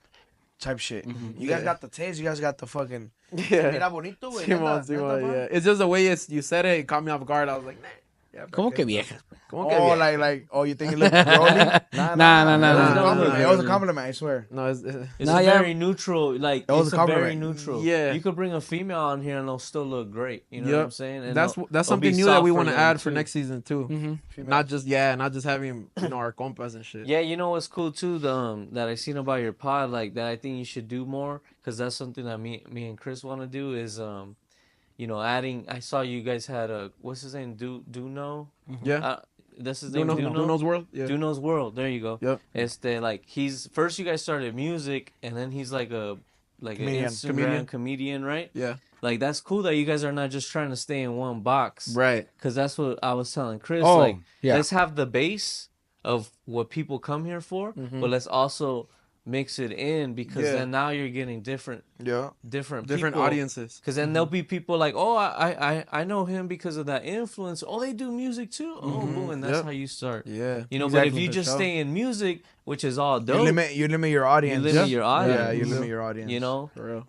Type shit. You guys got the taste. You guys got the fucking. Yeah. Mira bonito, güey. Simón, Simón, yeah. It's just the way you said it. It caught me off guard. I was like, nah. Yeah, ¿Cómo que viejas? ¿Cómo que Oh, bien? like, oh, you think it looked girly? Nah. It was a nah, compliment. nah, It was a nah. compliment, I swear. No, it's It's Nah, a yeah. very neutral, like It was it's a a very compliment. neutral. Yeah. You could bring a female on here and they'll still look great. You know what I'm saying? And That's they'll something be new that soft we for want to them, add for too. next season too. Mm-hmm. Not just having our compas and shit. Yeah, you know what's cool too? That I seen about your pod, like that I think you should do more, because that's something that me and Chris want to do is adding. I saw you guys had a what's his name? Duno. Yeah. That's his name. Duno. Duno's World. Yeah. Duno's World. There you go. Yep. Like he's first you guys started music and then he's like an Instagram comedian, right? Yeah. Like that's cool that you guys are not just trying to stay in one box. Right. Cause that's what I was telling Chris. Oh, like yeah. let's have the base of what people come here for, but let's also mix it in because Yeah. then now you're getting different people. audiences. Because then there'll be people like, oh, I know him because of that influence. Oh, they do music too. Oh, boom, and that's Yep. how you start. Yeah. You know, but if Exactly. you For just sure. stay in music, which is all You dope, limit your audience. you limit your audience. Yeah, you limit your audience. You know, For real.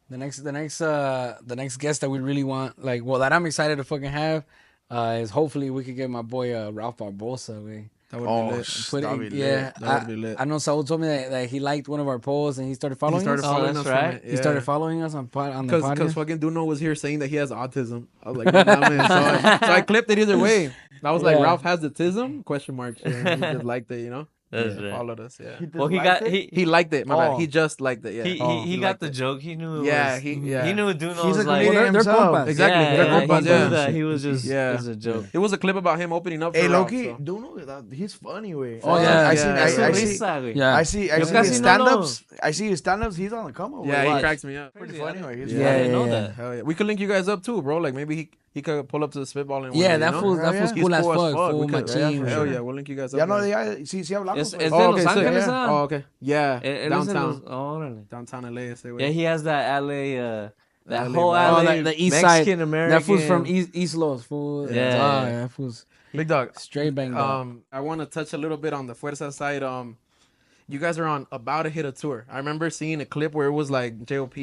The next guest that we really want, like, well, that I'm excited to fucking have, is hopefully we could get my boy Ralph Barbosa. That would Oh, be lit. that'd be lit. Yeah, That would be lit. I know Saul told me that he liked one of our posts and he started following He started us. following that's us from right. it, He started yeah. following us on the Because podcast. fucking Duno was here saying that he has autism. I was like, no, man. So I clipped it either way. I was like, Yeah. Ralph has autism? Question mark. Yeah, he just liked it, you know? That's Yeah, right. followed us, yeah. Well, he Liked it. My Oh. bad. He just liked it, yeah. he got liked the it. joke. He knew. Yeah, He yeah. knew Duno He's was a like. comedian they're himself. compas. Exactly. Yeah, They're yeah, compas, he knew yeah. that he was just Yeah. as a joke. It was a clip about him opening up for Hey, Ralph, Loki, so. Duno, he's funny, way. Oh, yeah, I yeah. see. I Eso see. risa, güey. Yeah. I see Yo his casi no stand-ups. I see his stand-ups. He's on the come up. Yeah, he Watch. cracks me up. Pretty Crazy, funny. I Way. He's didn't- Yeah, I didn't know yeah, that. Hell yeah. We could link you guys up too, bro. Like maybe he could pull up to the spitballing. one Yeah, day, that you know? fool's Yeah. cool as fuck. Fool, We my could- team. Hell sure. yeah, we'll link you guys up. Ya no, man. ya, sí hablamos. Es güey. de Oh, Los okay, sick. Ángeles, Yeah. ah. Oh, okay. Yeah, Él es de downtown. Los- órale. Downtown LA, ese güey. Yeah, he has that LA, that LA whole vibe. LA, Oh, the east Mexican side. American. That fool's from East Los. Fool. Yeah. That fool's Big dog. straight bang bang. I want to touch a little bit on the Fuerza side. You guys are about to hit a tour. I remember seeing a clip where it was like JOP,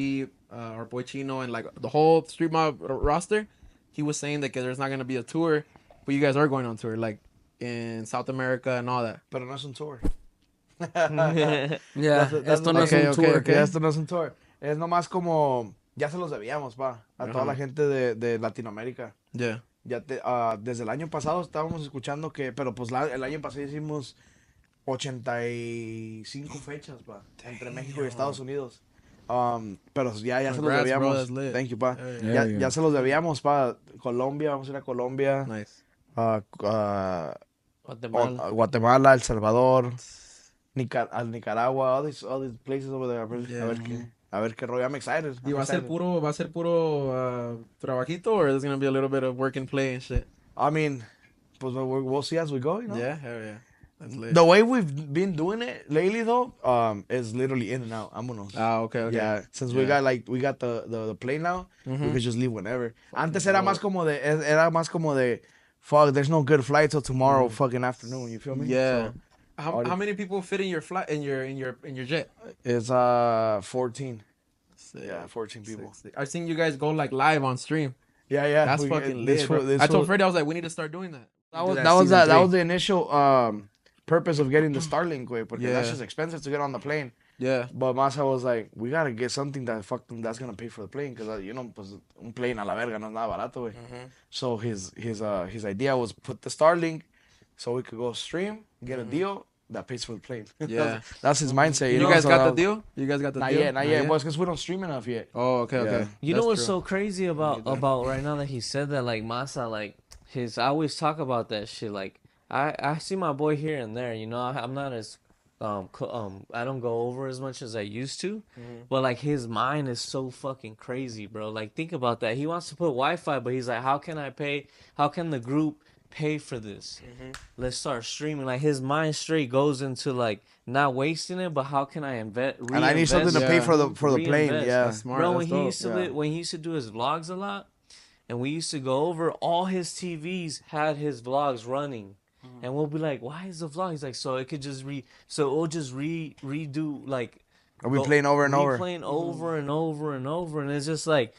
our boy Chino, and like the whole Street Mob roster. He was saying that there's not gonna be a tour, but you guys are going on tour, like in South America and all that. Pero no es un tour. Yeah, esto no es okay, un okay, tour. okay. Ya esto no es un tour. Es nomás como... Ya se los debíamos, pa. A toda la gente de Latinoamérica. Yeah. Ya desde el año pasado estábamos escuchando que... Pero pues el año pasado hicimos 85 fechas, pa. Entre México y Estados Unidos. Pero ya se los Congrats, bro, debíamos. that's lit. Thank you, pa. Yeah, yeah. Ya se los debíamos, pa. Colombia, vamos a ir a Colombia. Nice. Guatemala. Guatemala, El Salvador, Nicaragua, all these places over there. A ver A ver qué rollo. I'm excited. Y va a ser puro trabajito, or there's gonna be a little bit of work and play and shit. I mean, pues we'll see as we go, you know? Yeah, hell yeah. That's lit. The way we've been doing it lately, though, is literally in and out. Vámonos. Ah, okay. Yeah, since we got the plane now, we could just leave whenever. Antes era más como de, fuck, there's no good flight till tomorrow fucking afternoon. You feel me? Yeah. So, how many people fit in your flight in your jet? it's 14. Sick. Yeah, 14 people. Sick. I've seen you guys go like live on stream. Yeah. That's fucking lit, bro. I told Freddie, I was like, we need to start doing that. That was the initial purpose of getting the Starlink, güey, porque that's just expensive to get on the plane. Yeah. But Masa was like, we gotta get something that's gonna pay for the plane, because pues un plane a la verga no es nada barato, güey. So his idea was put the Starlink so we could go stream, get a deal that pays for the plane. Yeah. That's his mindset. You guys got the deal? You guys got the not deal? Not yet. Well, it's because we don't stream enough yet. Oh, okay. You know what's so crazy about right now that he said that, like, Masa, like, I always talk about that shit, like, I see my boy here and there, you know, I'm not as, I don't go over as much as I used to, but, like, his mind is so fucking crazy, bro. Like, think about that. He wants to put Wi-Fi, but he's like, how can the group pay for this? Let's start streaming. Like, his mind straight goes into, like, not wasting it, but how can I reinvest? And I need something to pay for the plane. Yeah, that's smart. Bro, that's when he used to do his vlogs a lot, and we used to go over, all his TVs had his vlogs running. And we'll be like, why is the vlog? He's like, so it could just it'll just redo, like. Are we playing over and over? Playing over and over and over. And it's just like,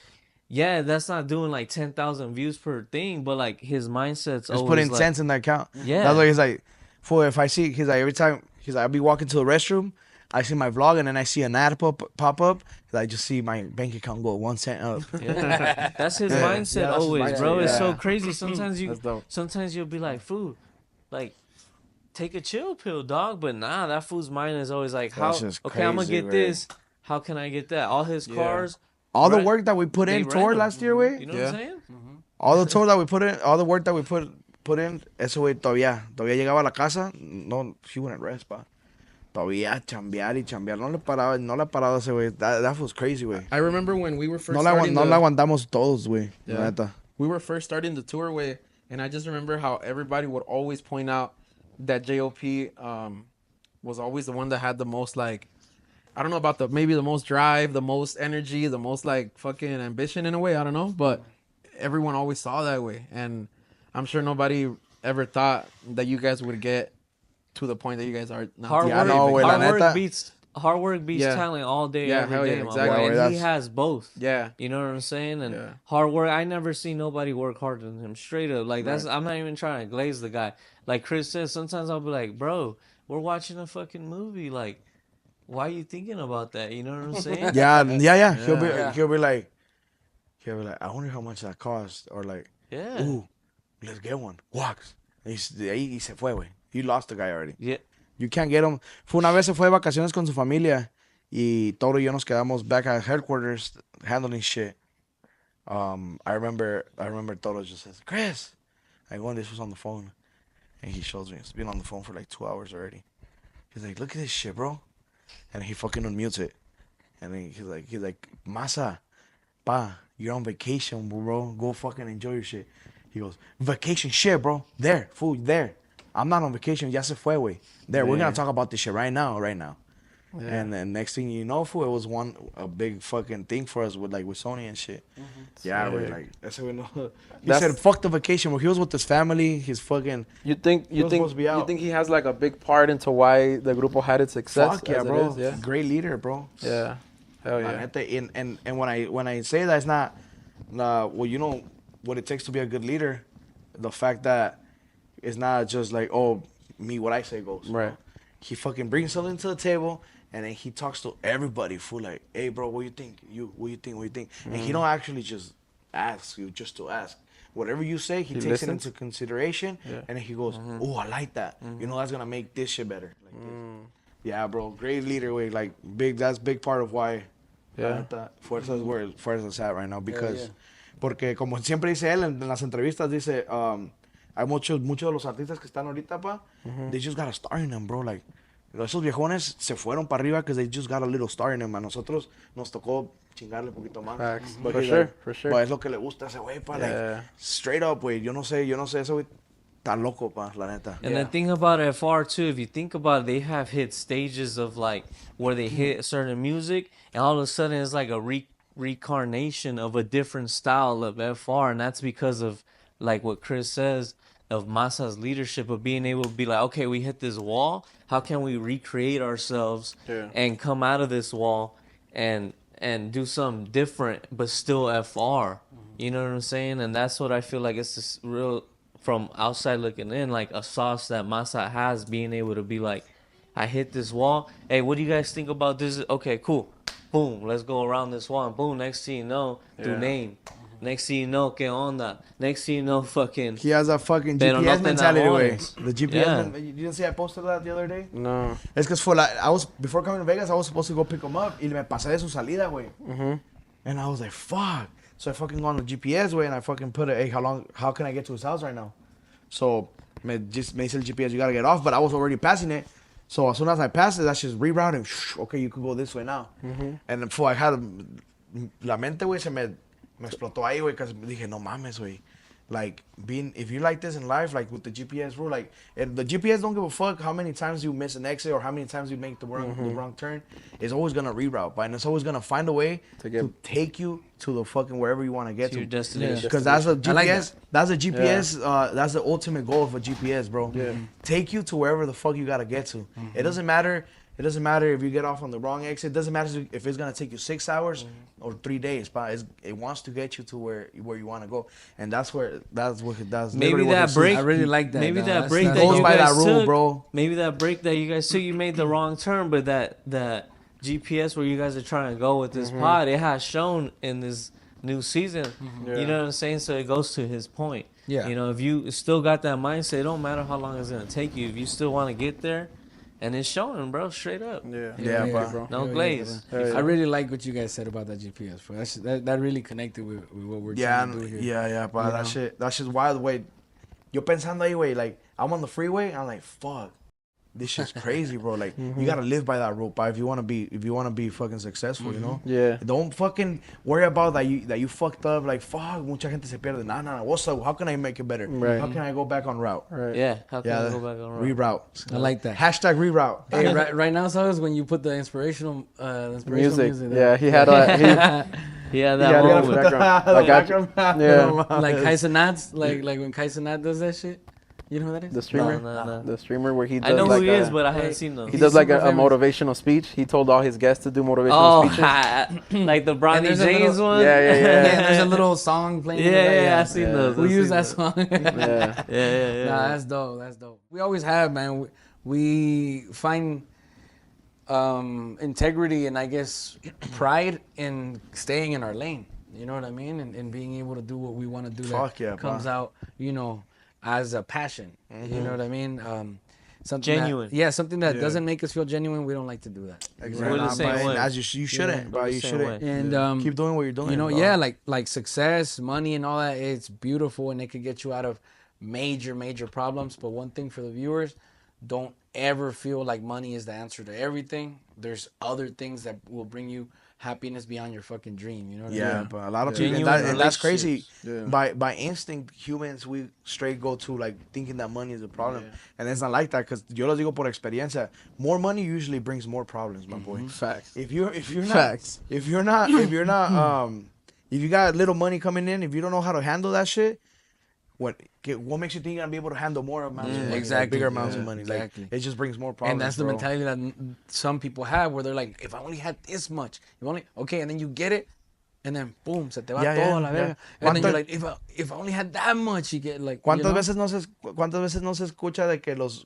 yeah, that's not doing like 10,000 views per thing, but like his mindset's always putting like, cents in that account. Yeah. That's why he's like, if I see, he's like, every time, he's like, I'll be walking to the restroom, I see my vlog, and then I see an ad pop up. I just see my bank account go 1 cent up. Yeah. That's his mindset that's his always, mindset, bro. It's yeah. so crazy. Sometimes you'll be like, fool, like, take a chill pill, dog. But nah, that fool's mind is always like, I'm gonna get this. How can I get that? All his cars. All the work that we put in tour last year, güey. You know what I'm saying? All the tour that we put in, all the work that we put in, ese güey todavía llegaba a la casa, no, he wouldn't rest, pa. Todavía chambear y chambear. No le paraba ese güey. That was crazy, güey. I remember when we were first No le aguantamos todos, güey. Yeah. We were first starting the tour, way, and I just remember how everybody would always point out that JOP was always the one that had the most, like, I don't know about maybe the most drive, the most energy, the most, like, fucking ambition in a way. I don't know, but everyone always saw that way, and I'm sure nobody ever thought that you guys would get to the point that you guys are now. Hard work beats talent all day, every day. Exactly. And he has both. Yeah. You know what I'm saying? And hard work, I never see nobody work harder than him. Straight up. Like, I'm not even trying to glaze the guy. Like Khrys says, sometimes I'll be like, bro, we're watching a fucking movie. Like, why are you thinking about that? You know what I'm saying? Yeah. He'll be like, I wonder how much that cost. Or like, ooh, let's get one. Walks. Y se fue, güey. You lost the guy already. Yeah. You can't get him. Una vez se fue de vacaciones con su familia y Toro y yo nos quedamos back at headquarters handling shit. I remember Toro just says, Khrys. I go, and this was on the phone. And he shows me. It's been on the phone for like 2 hours already. He's like, look at this shit, bro. And he fucking unmutes it. And then he's like, Masa, pa, you're on vacation, bro. Go fucking enjoy your shit. He goes, vacation shit, bro. There, fool, there. I'm not on vacation. Ya se fue, güey. There, we're going to talk about this shit right now. Yeah. And then next thing you know, fool, it was a big fucking thing for us with Sony and shit. Yeah, we're like, that's how we know. He said, fuck the vacation. Well, he was with his family. He's fucking. You think he has like a big part into why the grupo had its success? Fuck yeah, bro. Yeah. Great leader, bro. Yeah. Hell yeah. And when I say that, it's not, well, you know what it takes to be a good leader. The fact that it's not just like, oh, me, what I say goes. Right. He fucking brings something to the table, and then he talks to everybody, fool, like, hey, bro, what you think? What you think? And he don't actually just ask you just to ask. Whatever you say, he takes it into consideration, and then he goes, oh, I like that. You know, that's going to make this shit better. Like this. Yeah, bro, great leader, way. Like, that's big part of why Fuerza is where Fuerza's at right now. Because, porque como siempre dice él en las entrevistas, dice, hay muchos de los artistas que están ahorita, pa, they just gotta start in them, bro. Like, Esos viejones se fueron para arriba because they just got a little star in them. A nosotros nos tocó chingarle un poquito más. Facts. But For he's sure, like, for sure. But es lo que le gusta a ese güey, pa. Yeah. Like, straight up, güey. Yo no sé, ese güey está loco, pa, la neta. And the thing about FR too, if you think about it, they have hit stages of like where they hit certain music, and all of a sudden it's like a reincarnation of a different style of FR, and that's because of like what Khrys says of Masa's leadership of being able to be like, okay, we hit this wall. How can we recreate ourselves and come out of this wall and do something different, but still FR? You know what I'm saying? And that's what I feel like it's this real, from outside looking in, like a sauce that Masa has, being able to be like, I hit this wall. Hey, what do you guys think about this? Okay, cool. Boom, let's go around this wall. And boom, next thing you know, tu name. Next thing you know, ¿qué onda? Next thing you know, fucking... He has a fucking Pero GPS no mentality, güey. te The GPS, Yeah. you didn't see I posted that the other day? No. Es que before coming to Vegas, I was supposed to go pick him up. Y me pasé de su salida, güey. And I was like, fuck. So I fucking go on the GPS, güey, and I fucking put it, hey, how can I get to his house right now? So, me dice el GPS, you gotta get off, but I was already passing it. So as soon as I passed it, that's just rerouting. Okay, you could go this way now. And before I had, la mente, güey, me explotó ahí, güey, because dije, no mames, güey. Like, if you like this in life, like with the GPS rule, like, the GPS don't give a fuck how many times you miss an exit or how many times you make the wrong turn. It's always gonna reroute, and it's always gonna find a way to take you to the fucking wherever you want to get to. your destination. Because that's a GPS. like that. That's a GPS. That's the ultimate goal of a GPS, bro. Take you to wherever the fuck you gotta get to. It doesn't matter. It doesn't matter if you get off on the wrong exit. It doesn't matter if it's gonna take you 6 hours or 3 days. But it wants to get you to where you want to go, and that's maybe that that break. I really like that. Maybe though. that That's- break that's- that goes you by guys that rule, took, bro. Maybe that break that you guys took, you made the wrong turn, but that GPS where you guys are trying to go with this pod, it has shown in this new season. You know what I'm saying? So it goes to his point. Yeah. You know, if you still got that mindset, it don't matter how long it's gonna take you. If you still want to get there, and it's showing, bro, straight up. Yeah, bro. No glaze. I really like what you guys said about that GPS, bro. That really connected with what we're trying to do here. Yeah, but that shit's wild. Wait, yo pensando ahí, güey, like, I'm on the freeway, I'm like, fuck, this shit's crazy, bro. Like, you gotta live by that rule, but if you wanna be fucking successful, you know? Yeah. Don't fucking worry about that you fucked up, like, fuck, mucha gente se pierde. Nah, what's up? How can I make it better? Right. How can I go back on route? Right. Yeah. How can Yeah, I go back on road? reroute. I like that. Hashtag reroute. Hey, right now, Sabes, when you put the inspirational music Yeah, he had a Yeah, he that had moment. a background. Yeah. like Kaizenat, like when Kaizenat does that shit. You know who that is? The streamer, No. the streamer where he does I know like who he is, but I haven't Hey, seen them. he does like super a famous. motivational speech. He told all his guests to do motivational speeches. Like the Bronny there's a James little- one. Yeah. Yeah, there's a little song playing. Yeah, I seen those. We I use seen that those. song. Yeah. Yeah. Nah, that's dope. That's dope. We always have, man. We find integrity and I guess pride in staying in our lane. You know what I mean? And being able to do what we want to do. Fuck that yeah, comes bro. out, you know, as a passion. You know what I mean? Something Genuine. something that doesn't make us feel genuine. We don't like to do that. We're the same But way. as you shouldn't, bro. We're the You same shouldn't. way. And Keep doing what you're doing. you know, bro. yeah, like success, money, and all that. It's beautiful, and it could get you out of major problems. But one thing for the viewers: don't ever feel like money is the answer to everything. There's other things that will bring you happiness beyond your fucking dream. You know what I Yeah, mean? but a lot of people, Genuine and that's crazy. relationships. By instinct, humans, we straight go to like thinking that money is a problem, and it's not like that. Because yo lo digo por experiencia, more money usually brings more problems, my boy. Facts. If you're not, Facts. if you got little money coming in, if you don't know how to handle that shit, what makes you think you're gonna be able to handle more amounts of money, like exactly. bigger amounts of Yeah, money? exactly. Like, it just brings more problems. And that's the bro. mentality that some people have, where they're like, if I only had this much, and then you get it, and then boom, se te va Yeah, todo yeah, la verga. yeah. And then you're like, if I only had that much, you get like. ¿Cuántas you know? veces no se escucha de que los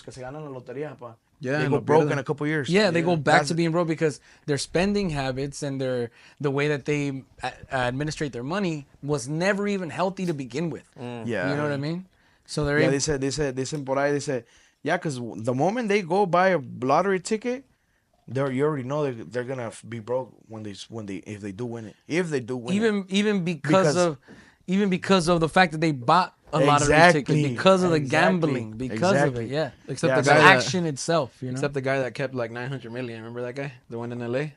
que se ganan la lotería, pa? Yeah, They go lo broke pierden. in a couple years. Yeah, they go back That's- to being broke because their spending habits and the way that they administrate their money was never even healthy to begin with. Yeah. You know what I mean? So they're Yeah, able, dicen por ahí, yeah, because the moment they go buy a lottery ticket, you already know they're gonna be broke if they do win it. If they do win it. even because of the fact that they bought a lottery Exactly. ticket because of the Exactly. gambling, because of it. Yeah, Except Yeah, the so guy the that, action itself. You know. except the guy that kept like 900 million. Remember that guy, the one in LA?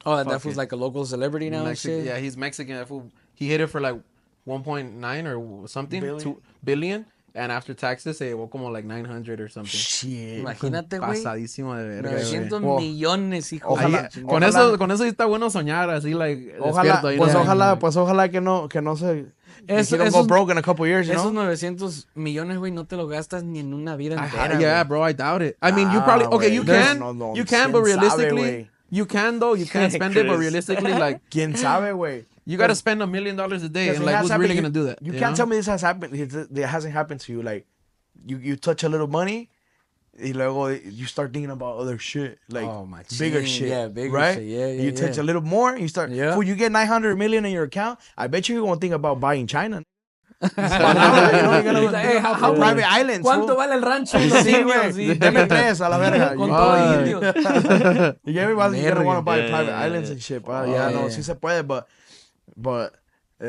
Oh, that Fuck was it. like a local celebrity now. And Mexican, shit. yeah, he's Mexican. That fool, he hit it for like 1.9 or something, Billion? 2 billion, and after taxes se llevó como like 900 or something. Shit. Imagínate, güey. Pasadísimo de verga, güey. 900 Well, millones, hijo. ojalá- de la Con Ojalá- eso sí está bueno soñar así, like, Ojalá, despierto ahí, pues ¿no? ojalá que no se... Eso- he don't go esos- broke in a couple years, you Esos know? 900 millones, güey, no te lo gastas ni en una vida entera. Yeah, güey. bro, I doubt it. I mean, you probably, okay, you güey. can, No, you can, but quién sabe, realistically, güey. you can though, you can spend it, but Chris. realistically, like, ¿Quién sabe, güey? you gotta spend $1 million a day, Because and it like, has who's happened- really gonna do that? You can't know? tell me this has happened. It hasn't happened to you. Like, you touch a little money, y luego you start thinking about other shit, like Oh, my bigger chin. shit, Yeah, bigger right? shit. Yeah, yeah, You touch yeah. a little more, you start. Yeah. When you get 900 million in your account, I bet you're gonna think about buying China. You know, you're gonna Hey, think how- about private islands. ¿Cuánto fool. vale el rancho de los Sí, indios? güey. Deme tres a la verga. Con You- todos indios. Y everybody's gonna want to buy Yeah, private yeah, islands yeah. and shit. Oh, Yeah, no, yeah. sí se puede, but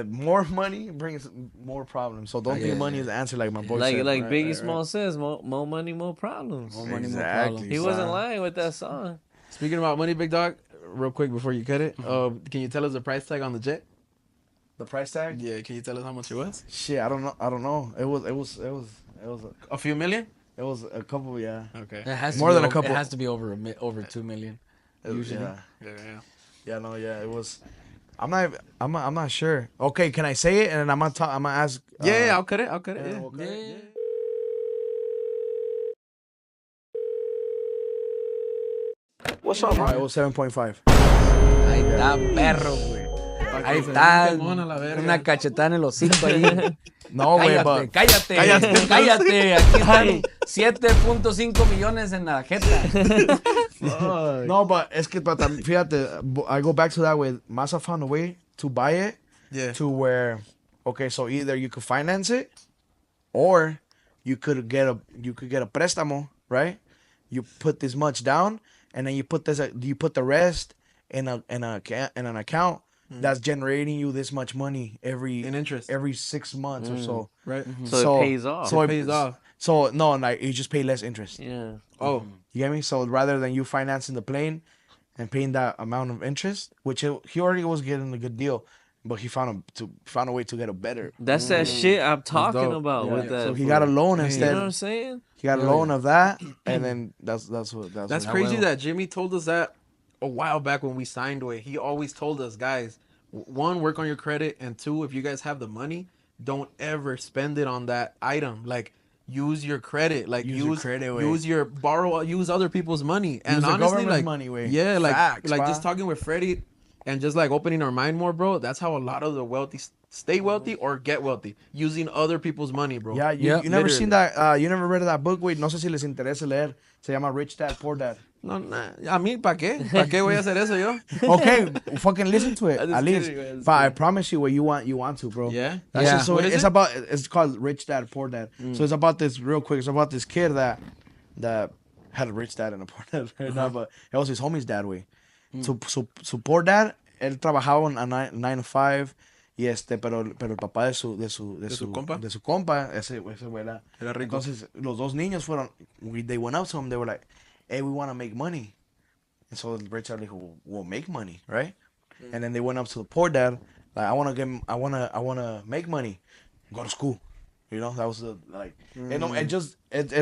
more money brings more problems. So don't think Yeah, money is the answer, like my boy Like said. like Right, Biggie right, Small says, more money, more problems. More money, more Exactly. problems. He wasn't son. lying with that song. Speaking about money, big dog, real quick before you cut it, can you tell us the price tag on the jet? The price tag? Yeah, can you tell us how much it was? Shit, I don't know. It was A few million? a couple, yeah. Okay. It has to More be than a over- couple. It has to be over 2 million. Usually. Yeah. Yeah. Yeah, no, yeah, it was. I'm not sure. Okay, can I say it? And I'm gonna ask. Yeah, I'll cut it. we'll cut Yeah. it. What's up, It was 7.5. Ahí está, perro, güey. Ahí está. Pokémon a la verga. Una cachetada en el hocico ahí. No, güey, Cállate, but cállate. Aquí están 7.5 millones en la jeta. no, but es que fíjate, I go back to that with Masa found a way to buy it Yeah. to where, okay, so either you could finance it, or you could get a préstamo, right? You put this much down, and then you put the rest in an account that's generating you this much money In interest. every 6 months or so. Right. So it pays off. So It pays off. So no, like you just pay less interest. Yeah. Oh, You get me? So rather than you financing the plane and paying that amount of interest, which he already was getting a good deal, but he found a way to get a better. That's that shit I'm talking dope. about Yeah. with that. So he got a loan You instead. know what I'm saying? He got a loan of that, and then that's that's what crazy happened. that Jimmy told us that a while back when we signed away. He always told us, guys, one, work on your credit, and two, if you guys have the money, don't ever spend it on that item. Like, use your credit. Like, Use your credit, way. use other people's money. And Use the honestly, government's like, money, way. yeah, like, Facts, like pa. just talking with Freddie and just like opening our mind more, bro. That's how a lot of the wealthy stay wealthy or get wealthy, using other people's money, bro. Yeah, you never seen that? You never read that book, güey? No sé si les interesa leer. Se llama Rich Dad Poor Dad. No, nah. A mí, ¿para qué? ¿Para qué voy a hacer eso yo? Okay, fucking listen to it I'm just at least. kidding, man, just But I promise you, what you want to, bro. Yeah? That's Yeah. just so What is it's it? about. It's called Rich Dad Poor Dad. So it's about this real quick. It's about this kid that had a rich dad and a poor dad. Right now, but it was his homie's dad, way. Su poor dad, él trabajaba a 9 to 5. Y pero el papá de su compa, ese güey Era rico. Entonces los dos niños they went up to him. They were like, "Hey, we want to make money." And so Richard dijo, "We'll make money, right?" And then they went up to the poor dad, like, I wanna make money, go to school. You know, that was it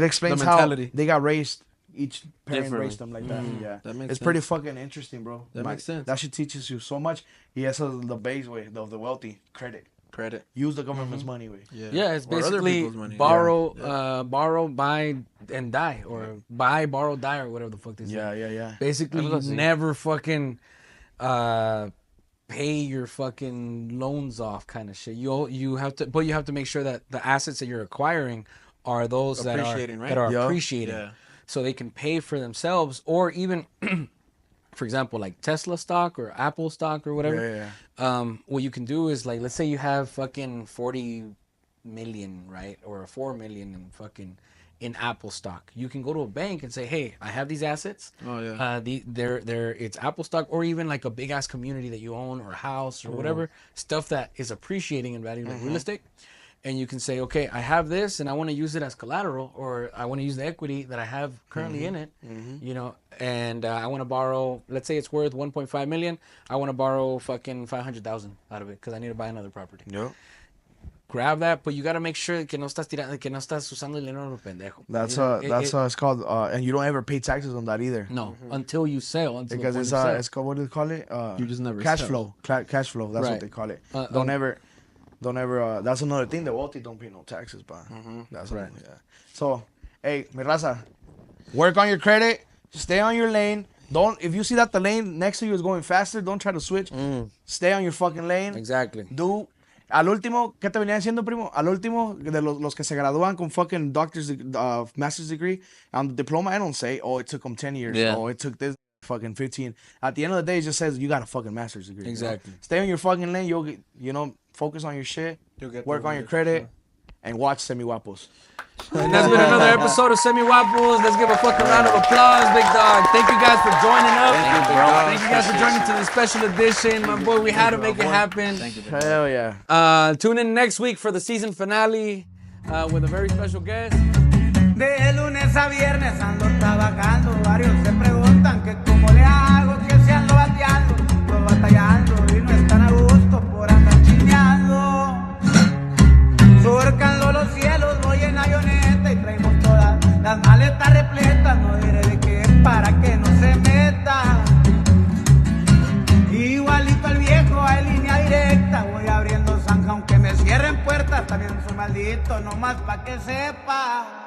explains The how mentality. they got raised. Each parent Differently. raised them like that. Yeah, That makes it's sense. pretty fucking interesting, bro. That makes sense. That shit teaches you so much. Yes, the base way of the wealthy credit. Credit. Use the government's money, way. Yeah, it's Or other basically people's money. borrow, buy, and die, or buy, borrow, die, or whatever the fuck they say. Yeah. Basically, Algo you así. never fucking pay your fucking loans off, kind of shit. You have to make sure that the assets that you're acquiring are those Appreciating, right? that are Yeah. appreciating, Yeah. so they can pay for themselves, or even, for example, like Tesla stock or Apple stock or whatever. Yeah. What you can do is, like, let's say you have fucking 40 million, right, or 4 million in Apple stock. You can go to a bank and say, hey, I have these assets. Oh, yeah. It's Apple stock, or even like a big ass community that you own, or a house, or whatever stuff that is appreciating in value, like real estate. and you can say, okay, I have this and I want to use it as collateral, or I want to use the equity that I have currently in it, you know, and I want to borrow, let's say it's worth 1.5 million. I want to borrow fucking 500,000 out of it because I need to buy another property. Yep. Grab that, but you got to make sure que no estás usando el dinero a lo pendejo. That's it's called, and you don't ever pay taxes on that either. No, until you sell. Because it's called, what do they call it? You just never cash sell. flow. Cash flow. That's what they call it. Don't ever. That's another thing. The wealthy don't pay no taxes, but that's right. Yeah. So, hey, mi raza, work on your credit. Stay on your lane. If you see that the lane next to you is going faster, don't try to switch. Stay on your fucking lane. Exactly. Al último, ¿qué te venía diciendo, primo? Al último, de los que se gradúan con fucking master's degree, on the diploma, I don't say, oh, it took them 10 years. Yeah. Oh, it took this fucking 15. At the end of the day, it just says you got a fucking master's degree. Exactly. You know? Stay on your fucking lane. You'll get, focus on your shit. Work on your credit. And watch SEMIGUAPOS. And that's been another episode of SEMIGUAPOS. Let's give a fucking round of applause, big dog. Thank you guys for joining up. Thank you guys for joining to the special edition. My boy, we had to make it happen. Thank you, hell yeah. Tune in next week for the season finale with a very special guest. De lunes a viernes ando trabajando. Varios se preguntan que cómo le hago, que se ando bateando, lo batallando y no están a gusto por andar chineando. Surcando los cielos, voy en avioneta y traemos todas las maletas repletas. No diré de qué para que no se meta. Igualito al viejo, hay línea directa. Voy abriendo zanja aunque me cierren puertas. También soy maldito, nomás pa' que sepa.